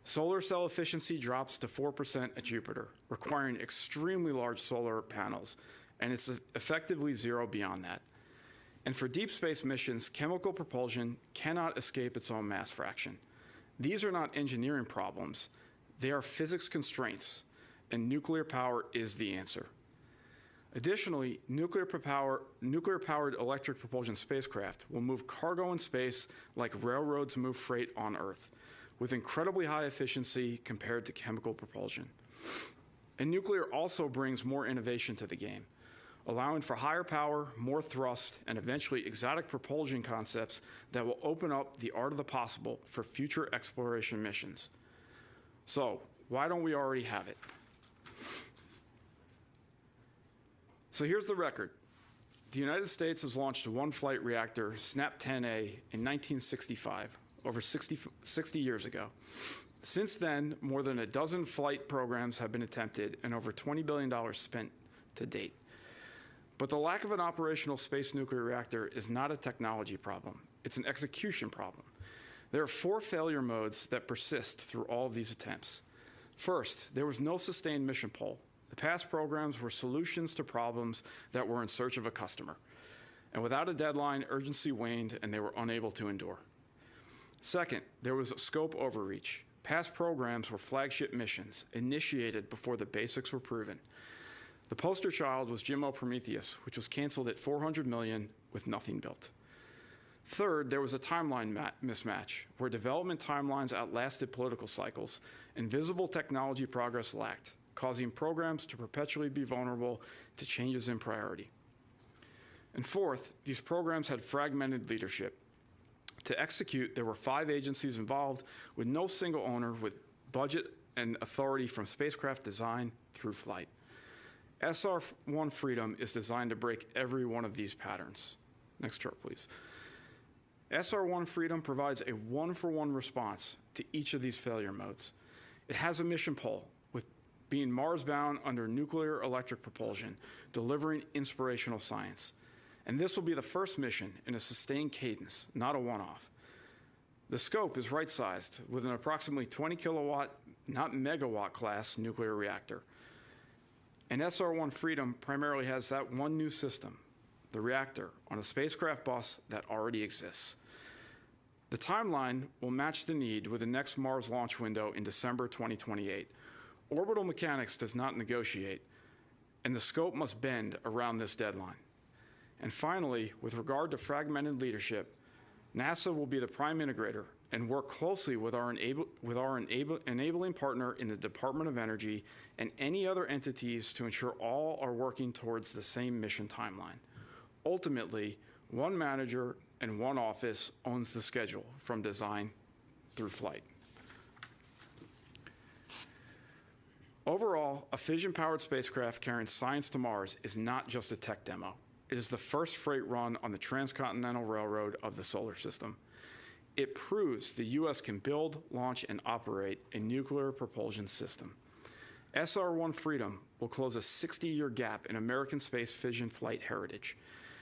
Speaker 9: Solar cell efficiency drops to 4% at Jupiter, requiring extremely large solar panels, and it's effectively zero beyond that. And for deep space missions, chemical propulsion cannot escape its own mass fraction. These are not engineering problems. They are physics constraints, and nuclear power is the answer. Additionally, nuclear-powered electric propulsion spacecraft will move cargo in space like railroads move freight on Earth, with incredibly high efficiency compared to chemical propulsion. And nuclear also brings more innovation to the game, allowing for higher power, more thrust, and eventually exotic propulsion concepts that will open up the art of the possible for future exploration missions. So, why don't we already have it? So here's the record. The United States has launched one flight reactor, SNAP-10A, in 1965, over 60 years ago. Since then, more than a dozen flight programs have been attempted and over $20 billion spent to date. But the lack of an operational space nuclear reactor is not a technology problem. It's an execution problem. There are 4 failure modes that persist through all of these attempts. First, there was no sustained mission pull. The past programs were solutions to problems that were in search of a customer. And without a deadline, urgency waned and they were unable to endure. Second, there was a scope overreach. Past programs were flagship missions, initiated before the basics were proven. The poster child was GMO Prometheus, which was canceled at $400 million with nothing built. Third, there was a timeline mismatch, where development timelines outlasted political cycles and visible technology progress lacked, causing programs to perpetually be vulnerable to changes in priority. And fourth, these programs had fragmented leadership. To execute, there were 5 agencies involved with no single owner with budget and authority from spacecraft design through flight. SR-1 Freedom is designed to break every one of these patterns. Next chart, please. SR-1 Freedom provides a one-for-one response to each of these failure modes. It has a mission pull, with being Mars-bound under nuclear electric propulsion, delivering inspirational science. And this will be the first mission in a sustained cadence, not a one-off. The scope is right-sized with an approximately 20 kilowatt, not megawatt class nuclear reactor. And SR-1 Freedom primarily has that one new system, the reactor, on a spacecraft bus that already exists. The timeline will match the need with the next Mars launch window in December 2028. Orbital mechanics does not negotiate, and the scope must bend around this deadline. And finally, with regard to fragmented leadership, NASA will be the prime integrator and work closely with our enabling partner in the Department of Energy and any other entities to ensure all are working towards the same mission timeline. Ultimately, one manager and one office owns the schedule from design through flight. Overall, a fission-powered spacecraft carrying science to Mars is not just a tech demo. It is the first freight run on the transcontinental railroad of the solar system. It proves the U.S. can build, launch, and operate a nuclear propulsion system. SR-1 Freedom will close a 60-year gap in American space fission flight heritage.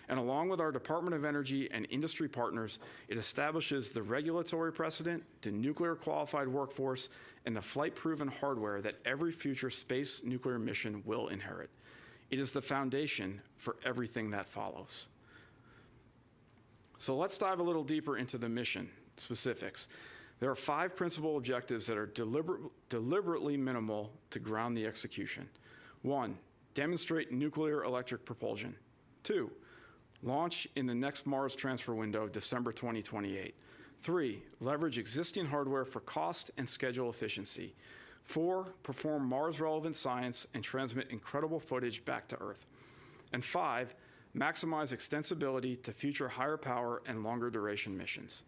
Speaker 9: And along with our Department of Energy and industry partners, it establishes the regulatory precedent, the nuclear qualified workforce, and the flight-proven hardware that every future space nuclear mission will inherit. It is the foundation for everything that follows. So let's dive a little deeper into the mission specifics. There are 5 principal objectives that are deliberately minimal to ground the execution. 1, demonstrate nuclear electric propulsion. 2, launch in the next Mars transfer window, December 2028. 3, leverage existing hardware for cost and schedule efficiency. 4, perform Mars-relevant science and transmit incredible footage back to Earth. And 5, maximize extensibility to future higher power and longer duration missions.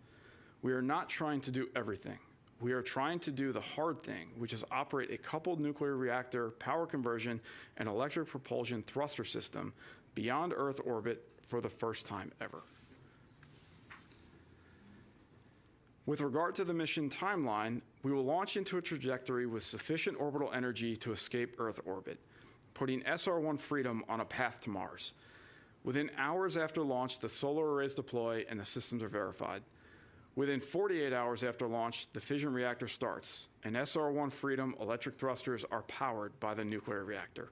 Speaker 9: We are not trying to do everything. We are trying to do the hard thing, which is operate a coupled nuclear reactor, power conversion, and electric propulsion thruster system beyond Earth orbit for the first time ever. With regard to the mission timeline, we will launch into a trajectory with sufficient orbital energy to escape Earth orbit, putting SR-1 Freedom on a path to Mars. Within hours after launch, the solar arrays deploy and the systems are verified. Within 48 hours after launch, the fission reactor starts, and SR-1 Freedom electric thrusters are powered by the nuclear reactor.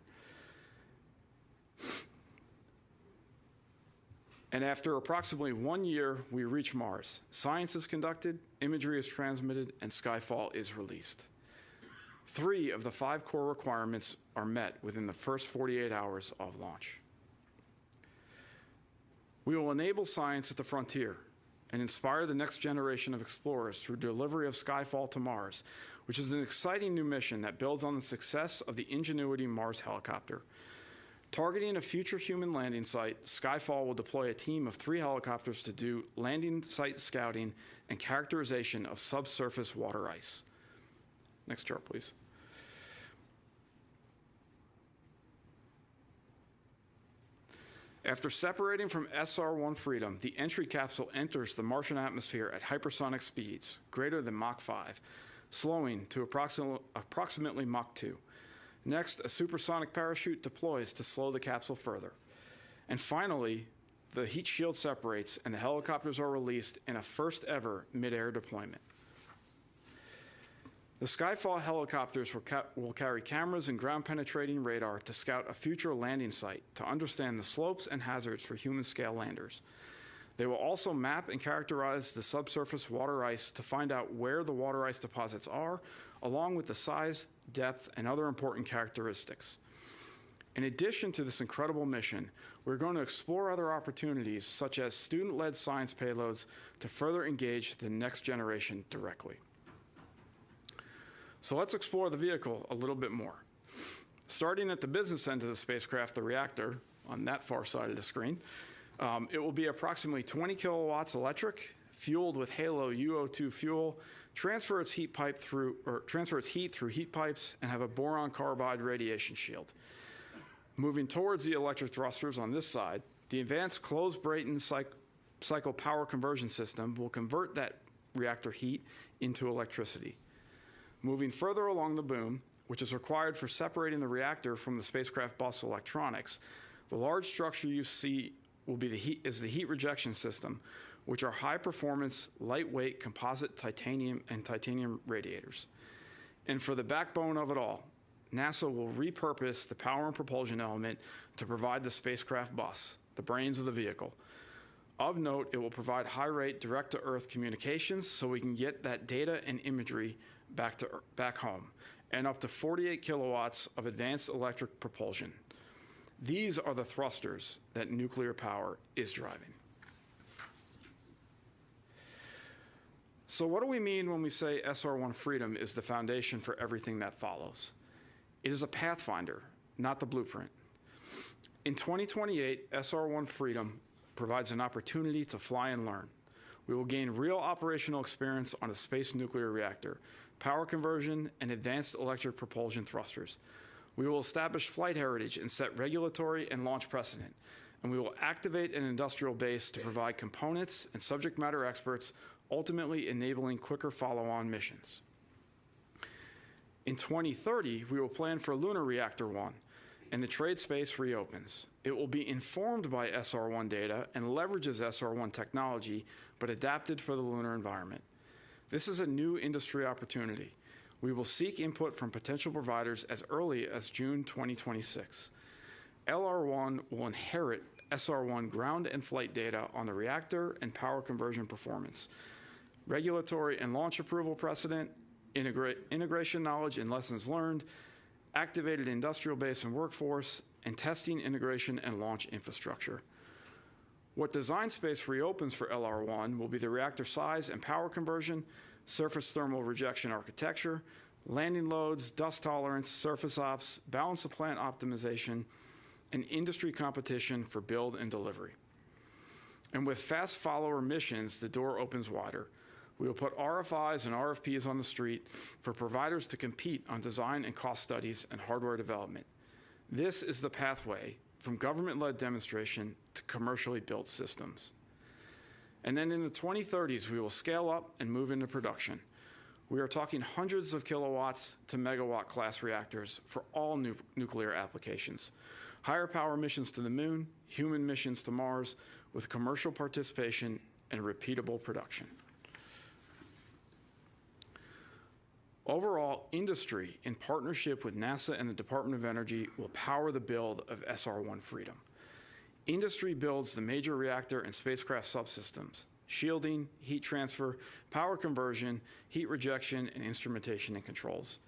Speaker 9: And after approximately 1 year, we reach Mars. Science is conducted, imagery is transmitted, and Skyfall is released. 3 of the 5 core requirements are met within the first 48 hours of launch. We will enable science at the frontier and inspire the next generation of explorers through delivery of Skyfall to Mars, which is an exciting new mission that builds on the success of the Ingenuity Mars helicopter. Targeting a future human landing site, Skyfall will deploy a team of 3 helicopters to do landing site scouting and characterization of subsurface water ice. Next chart, please. After separating from SR-1 Freedom, the entry capsule enters the Martian atmosphere at hypersonic speeds, greater than Mach 5, slowing to approximately Mach 2. Next, a supersonic parachute deploys to slow the capsule further. And finally, the heat shield separates and the helicopters are released in a first ever mid-air deployment. The Skyfall helicopters will carry cameras and ground-penetrating radar to scout a future landing site to understand the slopes and hazards for human-scale landers. They will also map and characterize the subsurface water ice to find out where the water ice deposits are, along with the size, depth, and other important characteristics. In addition to this incredible mission, we're going to explore other opportunities, such as student-led science payloads, to further engage the next generation directly. So let's explore the vehicle a little bit more. Starting at the business end of the spacecraft, the reactor, on that far side of the screen, it will be approximately 20 kilowatts electric, fueled with HALO UO2 fuel, transfer its heat through heat pipes, and have a boron carbide radiation shield. Moving towards the electric thrusters on this side, the advanced closed Brayton cycle power conversion system will convert that reactor heat into electricity. Moving further along the boom, which is required for separating the reactor from the spacecraft bus electronics, the large structure you see is the heat rejection system, which are high-performance, lightweight composite titanium and titanium radiators. And for the backbone of it all, NASA will repurpose the power and propulsion element to provide the spacecraft bus, the brains of the vehicle. Of note, it will provide high-rate direct-to-Earth communications so we can get that data and imagery back home, and up to 48 kilowatts of advanced electric propulsion. These are the thrusters that nuclear power is driving. So what do we mean when we say SR1 Freedom is the foundation for everything that follows? It is a pathfinder, not the blueprint. In 2028, SR1 Freedom provides an opportunity to fly and learn. We will gain real operational experience on a space nuclear reactor, power conversion, and advanced electric propulsion thrusters. We will establish flight heritage and set regulatory and launch precedent. And we will activate an industrial base to provide components and subject matter experts, ultimately enabling quicker follow-on missions. In 2030, we will plan for Lunar Reactor 1, and the trade space reopens. It will be informed by SR1 data and leverages SR1 technology, but adapted for the lunar environment. This is a new industry opportunity. We will seek input from potential providers as early as June 2026. LR1 will inherit SR1 ground and flight data on the reactor and power conversion performance, regulatory and launch approval precedent, integration knowledge and lessons learned, activated industrial base and workforce, and testing, integration, and launch infrastructure. What design space reopens for LR1 will be the reactor size and power conversion, surface thermal rejection architecture, landing loads, dust tolerance, surface ops, balance of plant optimization, and industry competition for build and delivery. And with fast follower missions, the door opens wider. We will put RFIs and RFPs on the street for providers to compete on design and cost studies and hardware development. This is the pathway from government-led demonstration to commercially built systems. And then in the 2030s, we will scale up and move into production. We are talking hundreds of kilowatts to megawatt class reactors for all nuclear applications. Higher power missions to the moon, human missions to Mars, with commercial participation and repeatable production. Overall, industry, in partnership with NASA and the Department of Energy, will power the build of SR1 Freedom. Industry builds the major reactor and spacecraft subsystems, shielding, heat transfer, power conversion, heat rejection, and instrumentation and controls.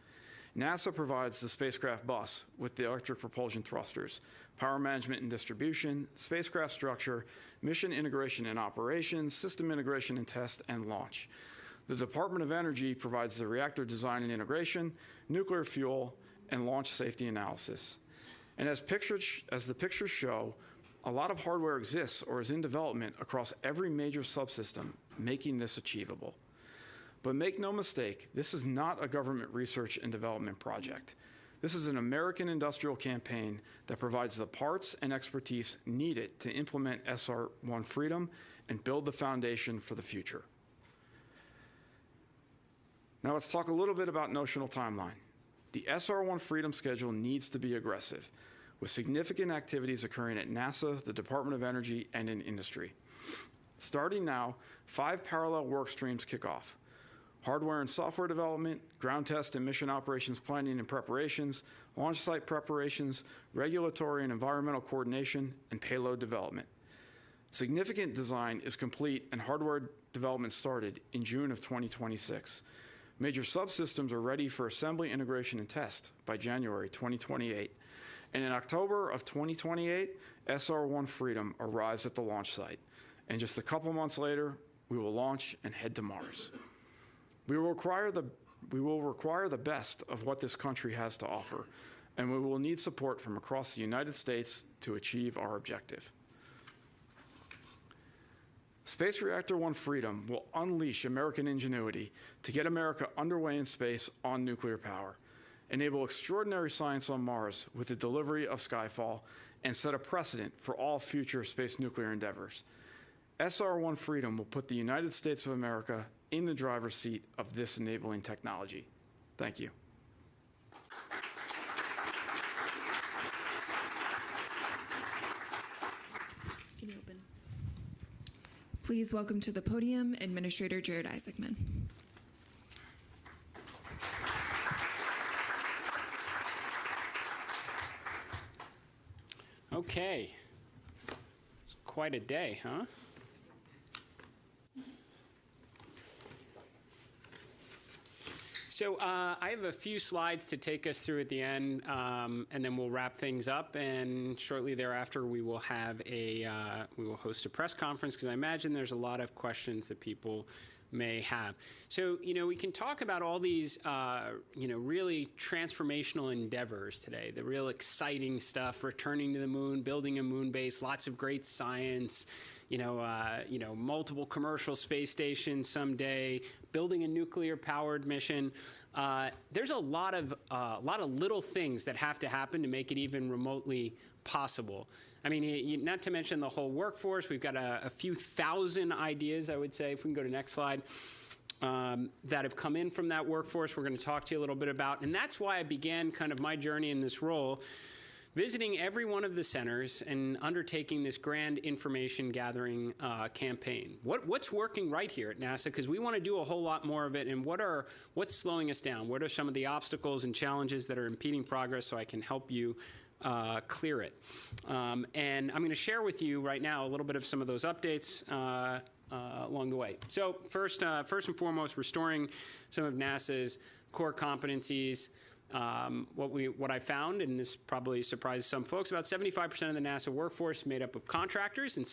Speaker 9: NASA provides the spacecraft bus with the electric propulsion thrusters, power management and distribution, spacecraft structure, mission integration and operations, system integration and test, and launch. The Department of Energy provides the reactor design and integration, nuclear fuel, and launch safety analysis. And as the pictures show, a lot of hardware exists or is in development across every major subsystem, making this achievable. But make no mistake, this is not a government research and development project. This is an American industrial campaign that provides the parts and expertise needed to implement SR1 Freedom and build the foundation for the future. Now let's talk a little bit about notional timeline. The SR1 Freedom schedule needs to be aggressive, with significant activities occurring at NASA, the Department of Energy, and in industry. Starting now, 5 parallel work streams kick off. Hardware and software development, ground test and mission operations planning and preparations, launch site preparations, regulatory and environmental coordination, and payload development. Significant design is complete and hardware development started in June of 2026. Major subsystems are ready for assembly, integration, and test by January 2028. And in October of 2028, SR1 Freedom arrives at the launch site. And just a couple months later, we will launch and head to Mars. We will require the best of what this country has to offer, and we will need support from across the United States to achieve our objective. Space Reactor 1 Freedom will unleash American ingenuity to get America underway in space on nuclear power, enable extraordinary science on Mars with the delivery of Skyfall, and set a precedent for all future space nuclear endeavors. SR1 Freedom will put the United States of America in the driver's seat of this enabling technology. Thank you.
Speaker 7: Can you open? Please welcome to the podium Administrator Jared Isaacman.
Speaker 10: Okay. quite a day, huh? So I have a few slides to take us through at the end, and then we'll wrap things up. And shortly thereafter, we will have we will host a press conference, because I imagine there's a lot of questions that people may have. So, we can talk about all these, really transformational endeavors today, the real exciting stuff, returning to the moon, building a moon base, lots of great science, multiple commercial space stations someday, building a nuclear-powered mission. There's a lot of little things that have to happen to make it even remotely possible. I mean, not to mention the whole workforce. We've got a few thousand ideas, I would say, if we can go to the next slide, that have come in from that workforce we're going to talk to you a little bit about. And that's why I began kind of my journey in this role, visiting every one of the centers and undertaking this grand information gathering campaign. What's working right here at NASA? Because we want to do a whole lot more of it. And what's slowing us down? What are some of the obstacles and challenges that are impeding progress, so I can help you clear it. And I'm going to share with you right now a little bit of some of those updates along the way. So first and foremost, restoring some of NASA's core competencies. What I found, and this probably surprises some folks, about 75% of the NASA workforce is made up of contractors, and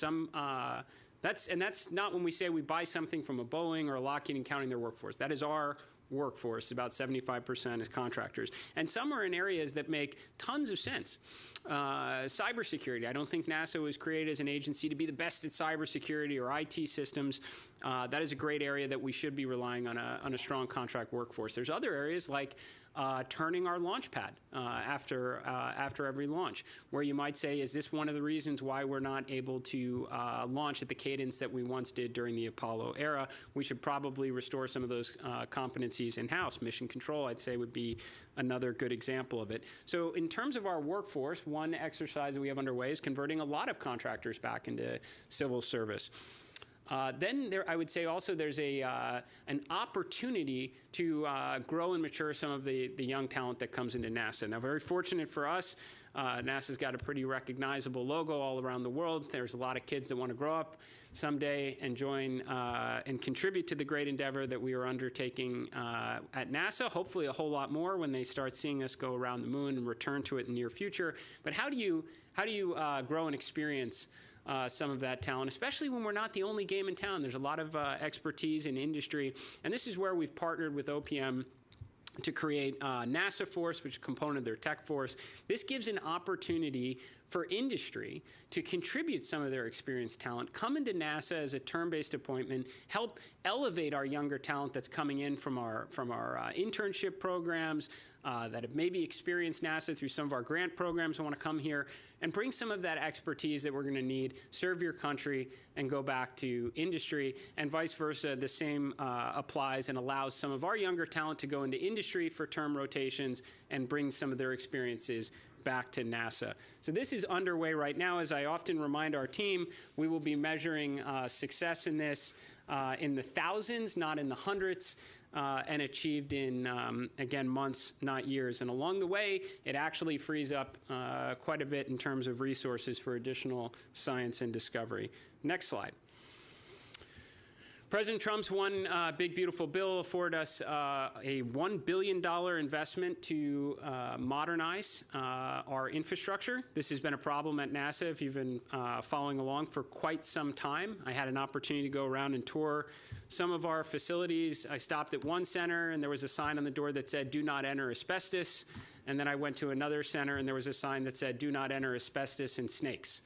Speaker 10: that's not when we say we buy something from a Boeing or a Lockheed and counting their workforce. That is our workforce. About 75% is contractors. And some are in areas that make tons of sense. Cybersecurity. I don't think NASA was created as an agency to be the best at cybersecurity or IT systems. That is a great area that we should be relying on a strong contract workforce. There's other areas like turning our launch pad after every launch, where you might say, is this one of the reasons why we're not able to launch at the cadence that we once did during the Apollo era? We should probably restore some of those competencies in-house. Mission control, I'd say, would be another good example of it. So in terms of our workforce, one exercise that we have underway is converting a lot of contractors back into civil service. Then I would say also there's an opportunity to grow and mature some of the young talent that comes into NASA. Now, very fortunate for us, NASA's got a pretty recognizable logo all around the world. There's a lot of kids that want to grow up someday and join and contribute to the great endeavor that we are undertaking at NASA. Hopefully a whole lot more when they start seeing us go around the moon and return to it in the near future. But how do you grow and experience some of that talent, especially when we're not the only game in town? There's a lot of expertise in industry, and this is where we've partnered with OPM to create NASA Force, which is a component of their tech force. This gives an opportunity for industry to contribute some of their experienced talent, come into NASA as a term-based appointment, help elevate our younger talent that's coming in from our internship programs, that have maybe experienced NASA through some of our grant programs and want to come here, and bring some of that expertise that we're going to need, serve your country, and go back to industry, and vice versa. The same applies and allows some of our younger talent to go into industry for term rotations and bring some of their experiences back to NASA. So this is underway right now. As I often remind our team, we will be measuring success in this in the thousands, not in the hundreds, and achieved in, again, months, not years. And along the way, it actually frees up quite a bit in terms of resources for additional science and discovery. Next slide. President Trump's one big, beautiful bill afforded us a $1 billion investment to modernize our infrastructure. This has been a problem at NASA if you've been following along for quite some time. I had an opportunity to go around and tour some of our facilities. I stopped at one center, and there was a sign on the door that said, "Do not enter asbestos." And then I went to another center, and there was a sign that said, "Do not enter asbestos and snakes."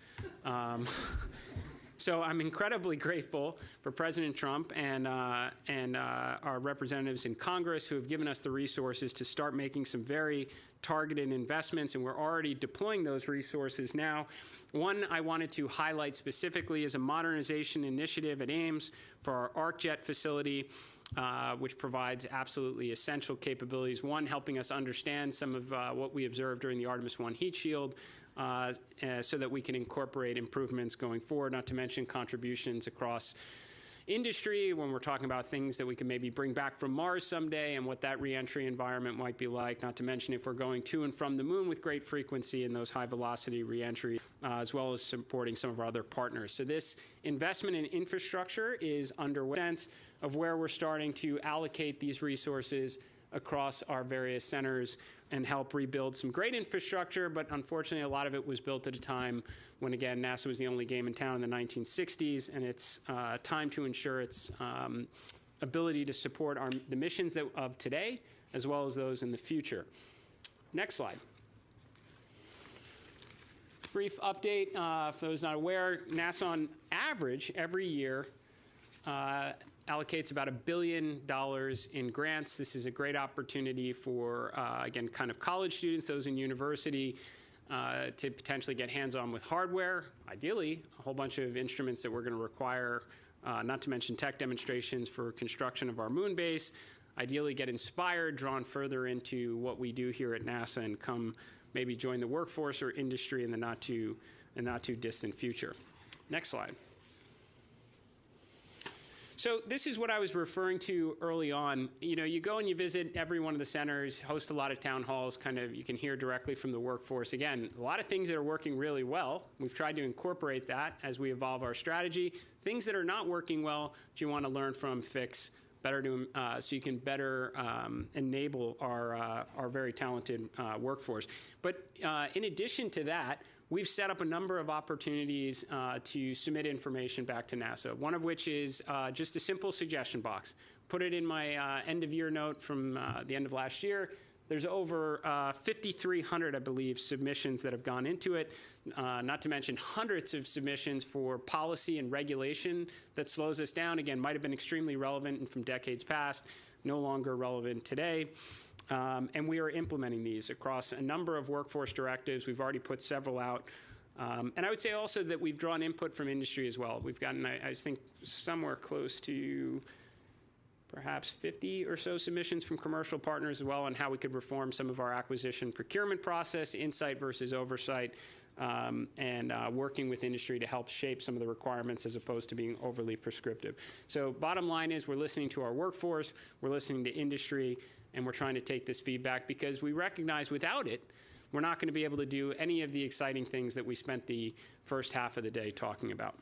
Speaker 10: So I'm incredibly grateful for President Trump and our representatives in Congress who have given us the resources to start making some very targeted investments, and we're already deploying those resources now. One I wanted to highlight specifically is a modernization initiative at Ames for our ArcJet facility, which provides absolutely essential capabilities. One, helping us understand some of what we observed during the Artemis I heat shield, so that we can incorporate improvements going forward, not to mention contributions across industry, when we're talking about things that we can maybe bring back from Mars someday and what that reentry environment might be like, not to mention if we're going to and from the moon with great frequency in those high-velocity reentry, as well as supporting some of our other partners. So this investment in infrastructure is underway. Sense of where we're starting to allocate these resources across our various centers and help rebuild some great infrastructure, but unfortunately a lot of it was built at a time when, again, NASA was the only game in town in the 1960s, and it's time to ensure its ability to support the missions of today as well as those in the future. Next slide. Brief update, for those not aware, NASA on average every year allocates about $1 billion in grants. This is a great opportunity for, again, kind of college students, those in university, to potentially get hands-on with hardware, ideally a whole bunch of instruments that we're going to require, not to mention tech demonstrations for construction of our moon base, ideally get inspired, drawn further into what we do here at NASA, and come maybe join the workforce or industry in the not too distant future. Next slide. So this is what I was referring to early on. You know, you go and you visit every one of the centers, host a lot of town halls, kind of you can hear directly from the workforce. Again, a lot of things that are working really well. We've tried to incorporate that as we evolve our strategy. Things that are not working well, do you want to learn from, fix, better to, so you can better enable our very talented workforce. But in addition to that, we've set up a number of opportunities to submit information back to NASA, one of which is just a simple suggestion box. Put it in my end-of-year note from the end of last year. There's over 5,300, I believe, submissions that have gone into it, not to mention hundreds of submissions for policy and regulation that slows us down. Again, might have been extremely relevant and from decades past, no longer relevant today. And we are implementing these across a number of workforce directives. We've already put several out. And I would say also that we've drawn input from industry as well. We've gotten, I think, somewhere close to perhaps 50 or so submissions from commercial partners as well on how we could reform some of our acquisition procurement process, insight versus oversight, and working with industry to help shape some of the requirements as opposed to being overly prescriptive. So bottom line is we're listening to our workforce, we're listening to industry, and we're trying to take this feedback because we recognize without it, we're not going to be able to do any of the exciting things that we spent the first half of the day talking about.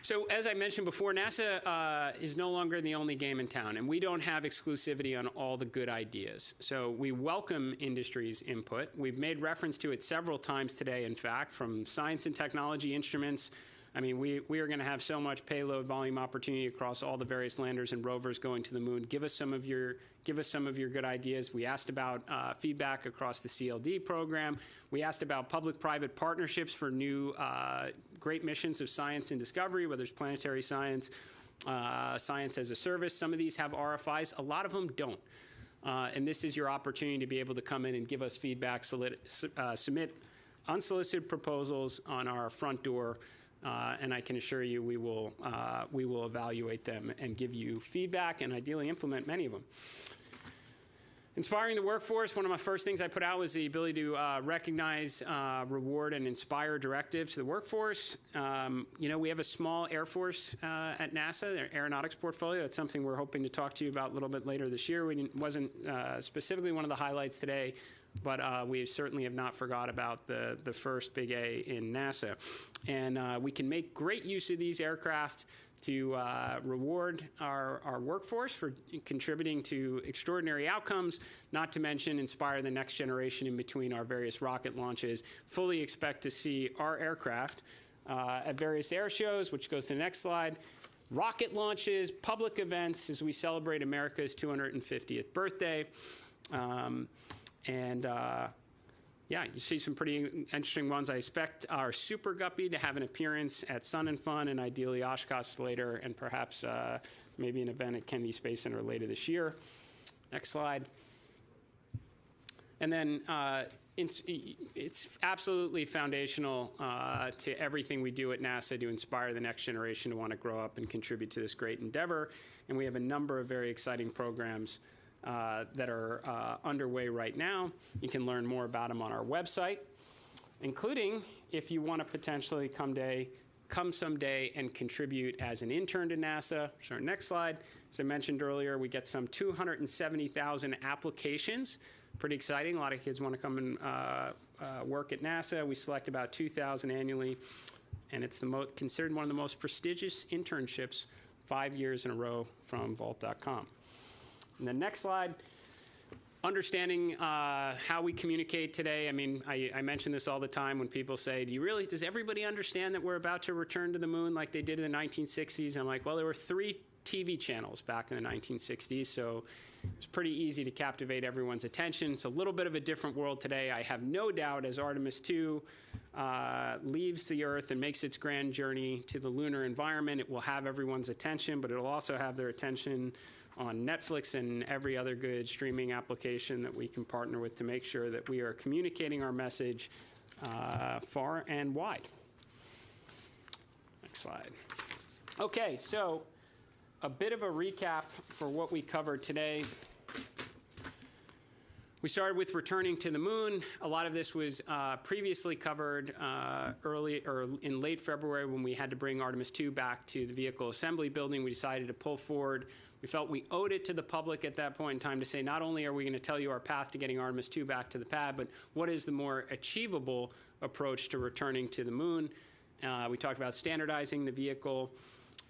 Speaker 10: So as I mentioned before, NASA is no longer the only game in town, and we don't have exclusivity on all the good ideas. So we welcome industry's input. We've made reference to it several times today, in fact, from science and technology instruments. I mean, we are going to have so much payload volume opportunity across all the various landers and rovers going to the moon. Give us some of your good ideas. We asked about feedback across the CLD program. We asked about public-private partnerships for new great missions of science and discovery, whether it's planetary science, science as a service. Some of these have RFIs. A lot of them don't. And this is your opportunity to be able to come in and give us feedback, submit unsolicited proposals on our front door. And I can assure you we will evaluate them and give you feedback and ideally implement many of them. Inspiring the workforce, one of my first things I put out was the ability to recognize, reward, and inspire directives to the workforce. You know, we have a small Air Force at NASA, their aeronautics portfolio. That's something we're hoping to talk to you about a little bit later this year. It wasn't specifically one of the highlights today, but we certainly have not forgot about the first big A in NASA. And we can make great use of these aircraft to reward our workforce for contributing to extraordinary outcomes, not to mention inspire the next generation in between our various rocket launches. Fully expect to see our aircraft at various air shows, which goes to the next slide, rocket launches, public events as we celebrate America's 250th birthday. Yeah, you see some pretty interesting ones. I expect our Super Guppy to have an appearance at Sun and Fun and ideally Oshkosh later, and perhaps maybe an event at Kennedy Space Center later this year. Next slide. And then it's absolutely foundational to everything we do at NASA to inspire the next generation to want to grow up and contribute to this great endeavor. And we have a number of very exciting programs that are underway right now. You can learn more about them on our website. including if you want to potentially come someday and contribute as an intern to NASA. So our next slide, as I mentioned earlier, we get some 270,000 applications. Pretty exciting. A lot of kids want to come and work at NASA. We select about 2,000 annually, and it's considered one of the most prestigious internships 5 years in a row from Vault.com. And the next slide, understanding how we communicate today. I mean, I mention this all the time when people say, does everybody understand that we're about to return to the moon like they did in the 1960s? I'm like, well, there were 3 TV channels back in the 1960s, so it's pretty easy to captivate everyone's attention. It's a little bit of a different world today. I have no doubt as Artemis II leaves the Earth and makes its grand journey to the lunar environment, it will have everyone's attention, but it'll also have their attention on Netflix and every other good streaming application that we can partner with to make sure that we are communicating our message far and wide. Next slide. Okay, so a bit of a recap for what we covered today. We started with returning to the moon. A lot of this was previously covered in late February when we had to bring Artemis II back to the vehicle assembly building. We decided to pull forward. We felt we owed it to the public at that point in time to say, not only are we going to tell you our path to getting Artemis II back to the pad, but what is the more achievable approach to returning to the moon? We talked about standardizing the vehicle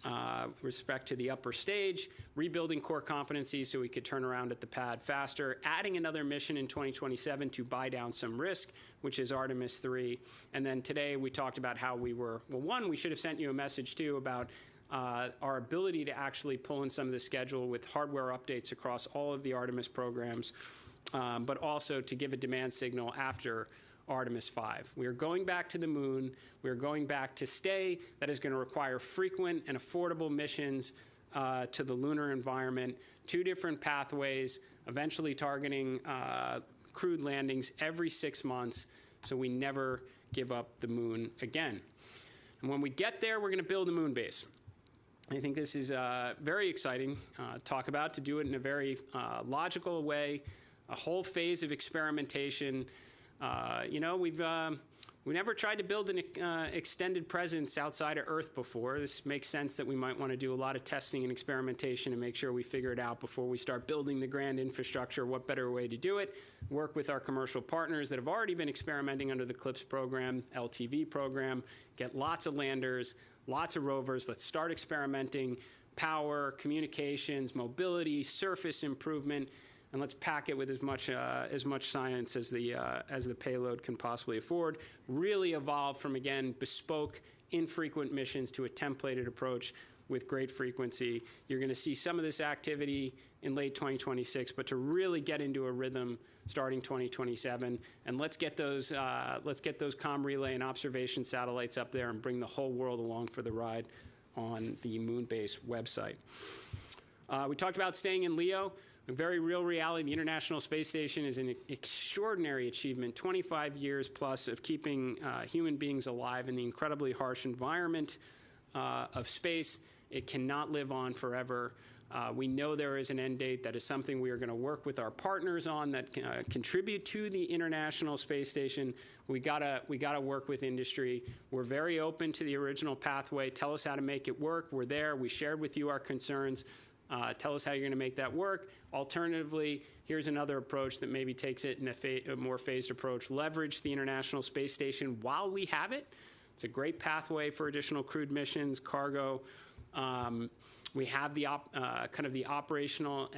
Speaker 10: with respect to the upper stage, rebuilding core competencies so we could turn around at the pad faster, adding another mission in 2027 to buy down some risk, which is Artemis III. And then today we talked about how we were, well, one, we should have sent you a message too about our ability to actually pull in some of the schedule with hardware updates across all of the Artemis programs, but also to give a demand signal after Artemis V. We are going back to the moon. We are going back to stay. That is going to require frequent and affordable missions to the lunar environment, 2 different pathways, eventually targeting crewed landings every 6 months, so we never give up the moon again. And when we get there, we're going to build a moon base. I think this is very exciting to talk about, to do it in a very logical way, a whole phase of experimentation. We never tried to build an extended presence outside of Earth before. This makes sense that we might want to do a lot of testing and experimentation and make sure we figure it out before we start building the grand infrastructure. What better way to do it? Work with our commercial partners that have already been experimenting under the CLIPS program, LTV program, get lots of landers, lots of rovers. Let's start experimenting power, communications, mobility, surface improvement, and let's pack it with as much science as the payload can possibly afford. Really evolve from, again, bespoke, infrequent missions to a templated approach with great frequency. You're going to see some of this activity in late 2026, but to really get into a rhythm starting 2027, and let's get those comm relay and observation satellites up there and bring the whole world along for the ride on the Moonbase website. We talked about staying in LEO. A very real reality. The International Space Station is an extraordinary achievement, 25 years plus of keeping human beings alive in the incredibly harsh environment of space. It cannot live on forever. We know there is an end date. That is something we are going to work with our partners on that contribute to the International Space Station. We gotta work with industry. We're very open to the original pathway. Tell us how to make it work. We're there. We shared with you our concerns. Tell us how you're going to make that work. Alternatively, here's another approach that maybe takes it in a more phased approach. Leverage the International Space Station while we have it. It's a great pathway for additional crewed missions, cargo. We have the kind of the operational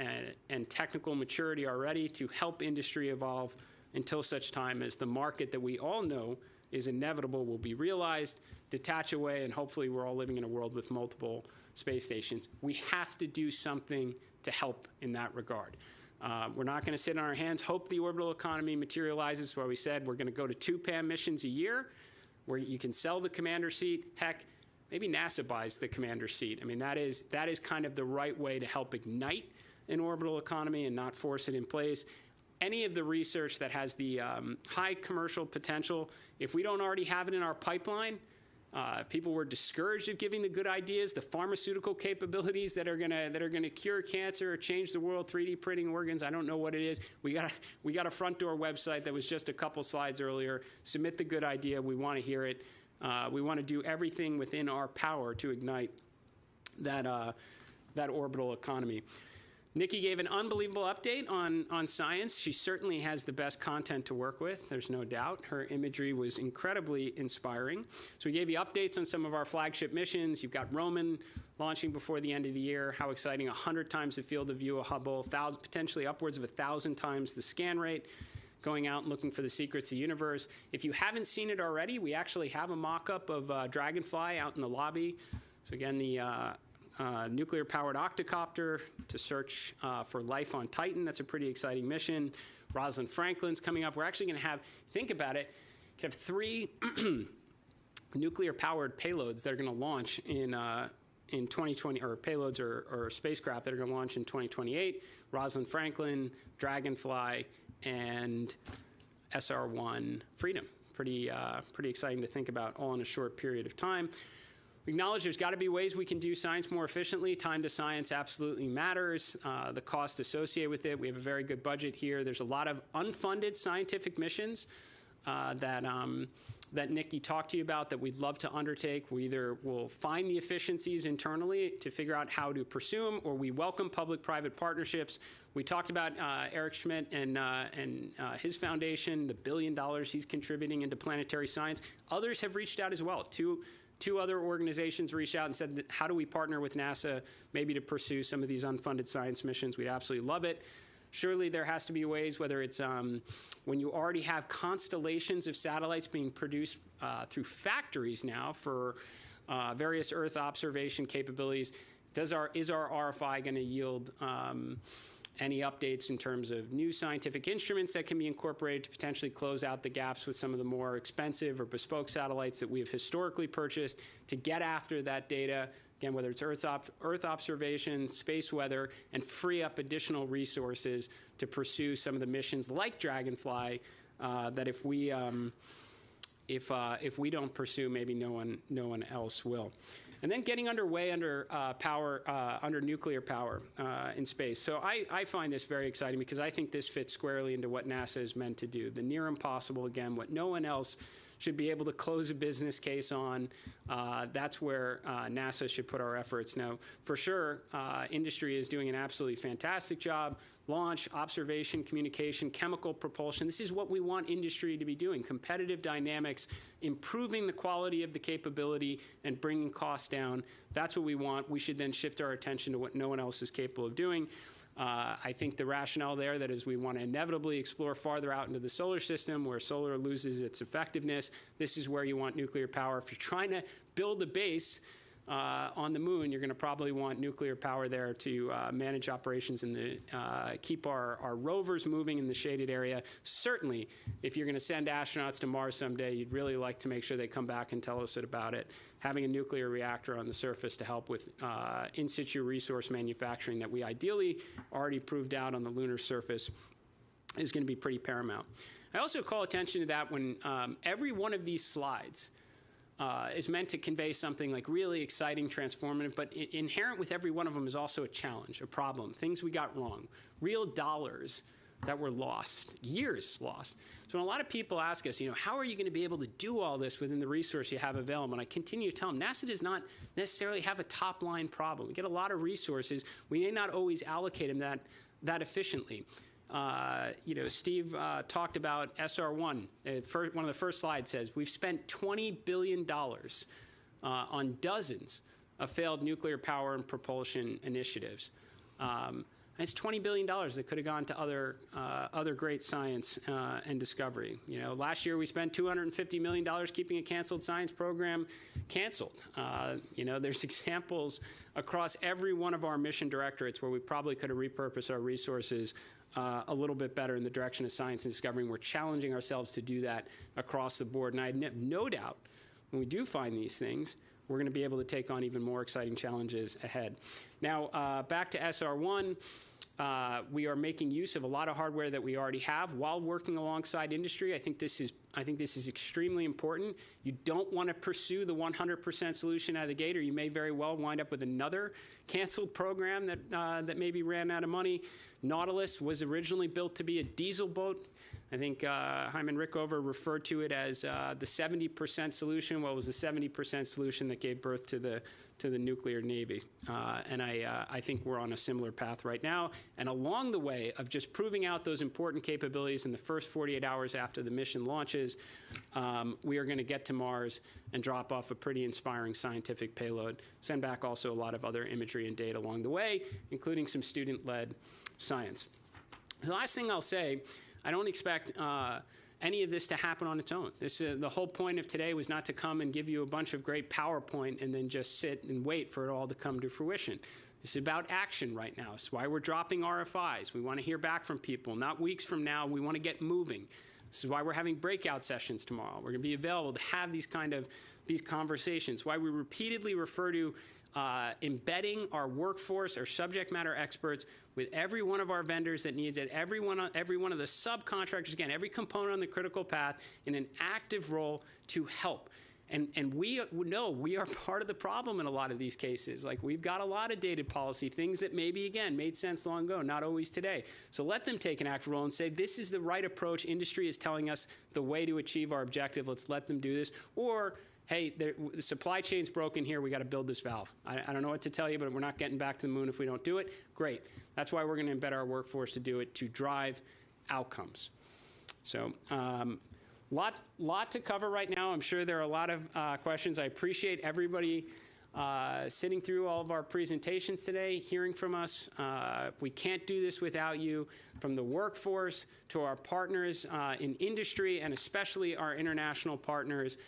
Speaker 10: and technical maturity already to help industry evolve until such time as the market that we all know is inevitable will be realized, detach away, and hopefully we're all living in a world with multiple space stations. We have to do something to help in that regard. We're not going to sit on our hands, hope the orbital economy materializes, where we said we're going to go to 2 PAM missions a year, where you can sell the commander seat. Heck, maybe NASA buys the commander seat. I mean, that is kind of the right way to help ignite an orbital economy and not force it in place. Any of the research that has the high commercial potential, if we don't already have it in our pipeline, People were discouraged of giving the good ideas, the pharmaceutical capabilities that are gonna cure cancer or change the world, 3D printing organs. I don't know what it is. We got a front door website that was just a couple slides earlier. Submit the good idea. We want to hear it. We want to do everything within our power to ignite that orbital economy. Nikki gave an unbelievable update on science. She certainly has the best content to work with, there's no doubt. Her imagery was incredibly inspiring. So we gave you updates on some of our flagship missions. You've got Roman launching before the end of the year. How exciting, 100 times the field of view of Hubble, potentially upwards of 1,000 times the scan rate, going out and looking for the secrets of the universe. If you haven't seen it already, we actually have a mock-up of Dragonfly out in the lobby. So again, the nuclear-powered octocopter to search for life on Titan. That's a pretty exciting mission. Rosalind Franklin's coming up. We're actually going to have, think about it, have 3 nuclear-powered payloads that are going to launch in 2020, or payloads or spacecraft that are going to launch in 2028. Rosalind Franklin, Dragonfly, and SR-1 Freedom. Pretty exciting to think about, all in a short period of time. We acknowledge there's got to be ways we can do science more efficiently. Time to science absolutely matters. The cost associated with it. We have a very good budget here. There's a lot of unfunded scientific missions that Nikki talked to you about that we'd love to undertake. We either will find the efficiencies internally to figure out how to pursue them, or we welcome public-private partnerships. We talked about Eric Schmidt and his foundation, the $1 billion he's contributing into planetary science. Others have reached out as well. Two other organizations reached out and said, how do we partner with NASA maybe to pursue some of these unfunded science missions? We'd absolutely love it. Surely there has to be ways, whether it's when you already have constellations of satellites being produced through factories now for various Earth observation capabilities, is our RFI going to yield any updates in terms of new scientific instruments that can be incorporated to potentially close out the gaps with some of the more expensive or bespoke satellites that we have historically purchased to get after that data, again, whether it's Earth observation, space weather, and free up additional resources to pursue some of the missions like Dragonfly that if we don't pursue, maybe no one else will. And then getting underway under nuclear power in space. So I find this very exciting because I think this fits squarely into what NASA is meant to do. The near impossible, again, what no one else should be able to close a business case on. That's where NASA should put our efforts. Now, for sure, industry is doing an absolutely fantastic job. Launch, observation, communication, chemical propulsion. This is what we want industry to be doing. Competitive dynamics, improving the quality of the capability and bringing costs down. That's what we want. We should then shift our attention to what no one else is capable of doing. I think the rationale there that is we want to inevitably explore farther out into the solar system where solar loses its effectiveness. This is where you want nuclear power. If you're trying to build a base on the moon, you're going to probably want nuclear power there to manage operations and keep our rovers moving in the shaded area. Certainly, if you're going to send astronauts to Mars someday, you'd really like to make sure they come back and tell us about it. Having a nuclear reactor on the surface to help with in situ resource manufacturing that we ideally already proved out on the lunar surface is going to be pretty paramount. I also call attention to that when every one of these slides is meant to convey something like really exciting, transformative, but inherent with every one of them is also a challenge, a problem, things we got wrong, real dollars that were lost, years lost. So when a lot of people ask us, how are you going to be able to do all this within the resource you have available? And I continue to tell them, NASA does not necessarily have a top-line problem. We get a lot of resources. We may not always allocate them that efficiently. Steve talked about SR-1. One of the first slides says we've spent $20 billion on dozens of failed nuclear power and propulsion initiatives. It's $20 billion that could have gone to other great science and discovery. Last year we spent $250 million keeping a canceled science program canceled. There's examples across every one of our mission directorates where we probably could have repurposed our resources a little bit better in the direction of science and discovery. We're challenging ourselves to do that across the board. And I have no doubt when we do find these things, we're going to be able to take on even more exciting challenges ahead. Now, back to SR-1. we are making use of a lot of hardware that we already have while working alongside industry. I think this is extremely important. You don't want to pursue the 100% solution out of the gate, or you may very well wind up with another canceled program that maybe ran out of money. Nautilus was originally built to be a diesel boat. I think Hyman Rickover referred to it as the 70% solution. Well, it was the 70% solution that gave birth to the nuclear navy. And I think we're on a similar path right now. And along the way of just proving out those important capabilities in the first 48 hours after the mission launches, we are going to get to Mars and drop off a pretty inspiring scientific payload. Send back also a lot of other imagery and data along the way, including some student-led science. The last thing I'll say, I don't expect any of this to happen on its own. The whole point of today was not to come and give you a bunch of great PowerPoint and then just sit and wait for it all to come to fruition. This is about action right now. It's why we're dropping RFIs. We want to hear back from people. Not weeks from now, we want to get moving. This is why we're having breakout sessions tomorrow. We're going to be available to have these conversations. Why we repeatedly refer to embedding our workforce, our subject matter experts, with every one of our vendors that needs it, every one of the subcontractors, again, every component on the critical path in an active role to help. And we know we are part of the problem in a lot of these cases. Like, we've got a lot of dated policy, things that maybe, again, made sense long ago, not always today. So let them take an active role and say, this is the right approach. Industry is telling us the way to achieve our objective. Let's let them do this. Or, hey, the supply chain's broken here. We got to build this valve. I don't know what to tell you, but we're not getting back to the moon if we don't do it. Great. That's why we're going to embed our workforce to do it, to drive outcomes. So, lot to cover right now. I'm sure there are a lot of questions. I appreciate everybody sitting through all of our presentations today, hearing from us. We can't do this without you, from the workforce to our partners in industry, and especially our international partners.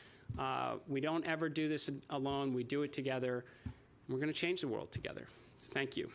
Speaker 10: We don't ever do this alone. We do it together. We're going to change the world together. So thank you.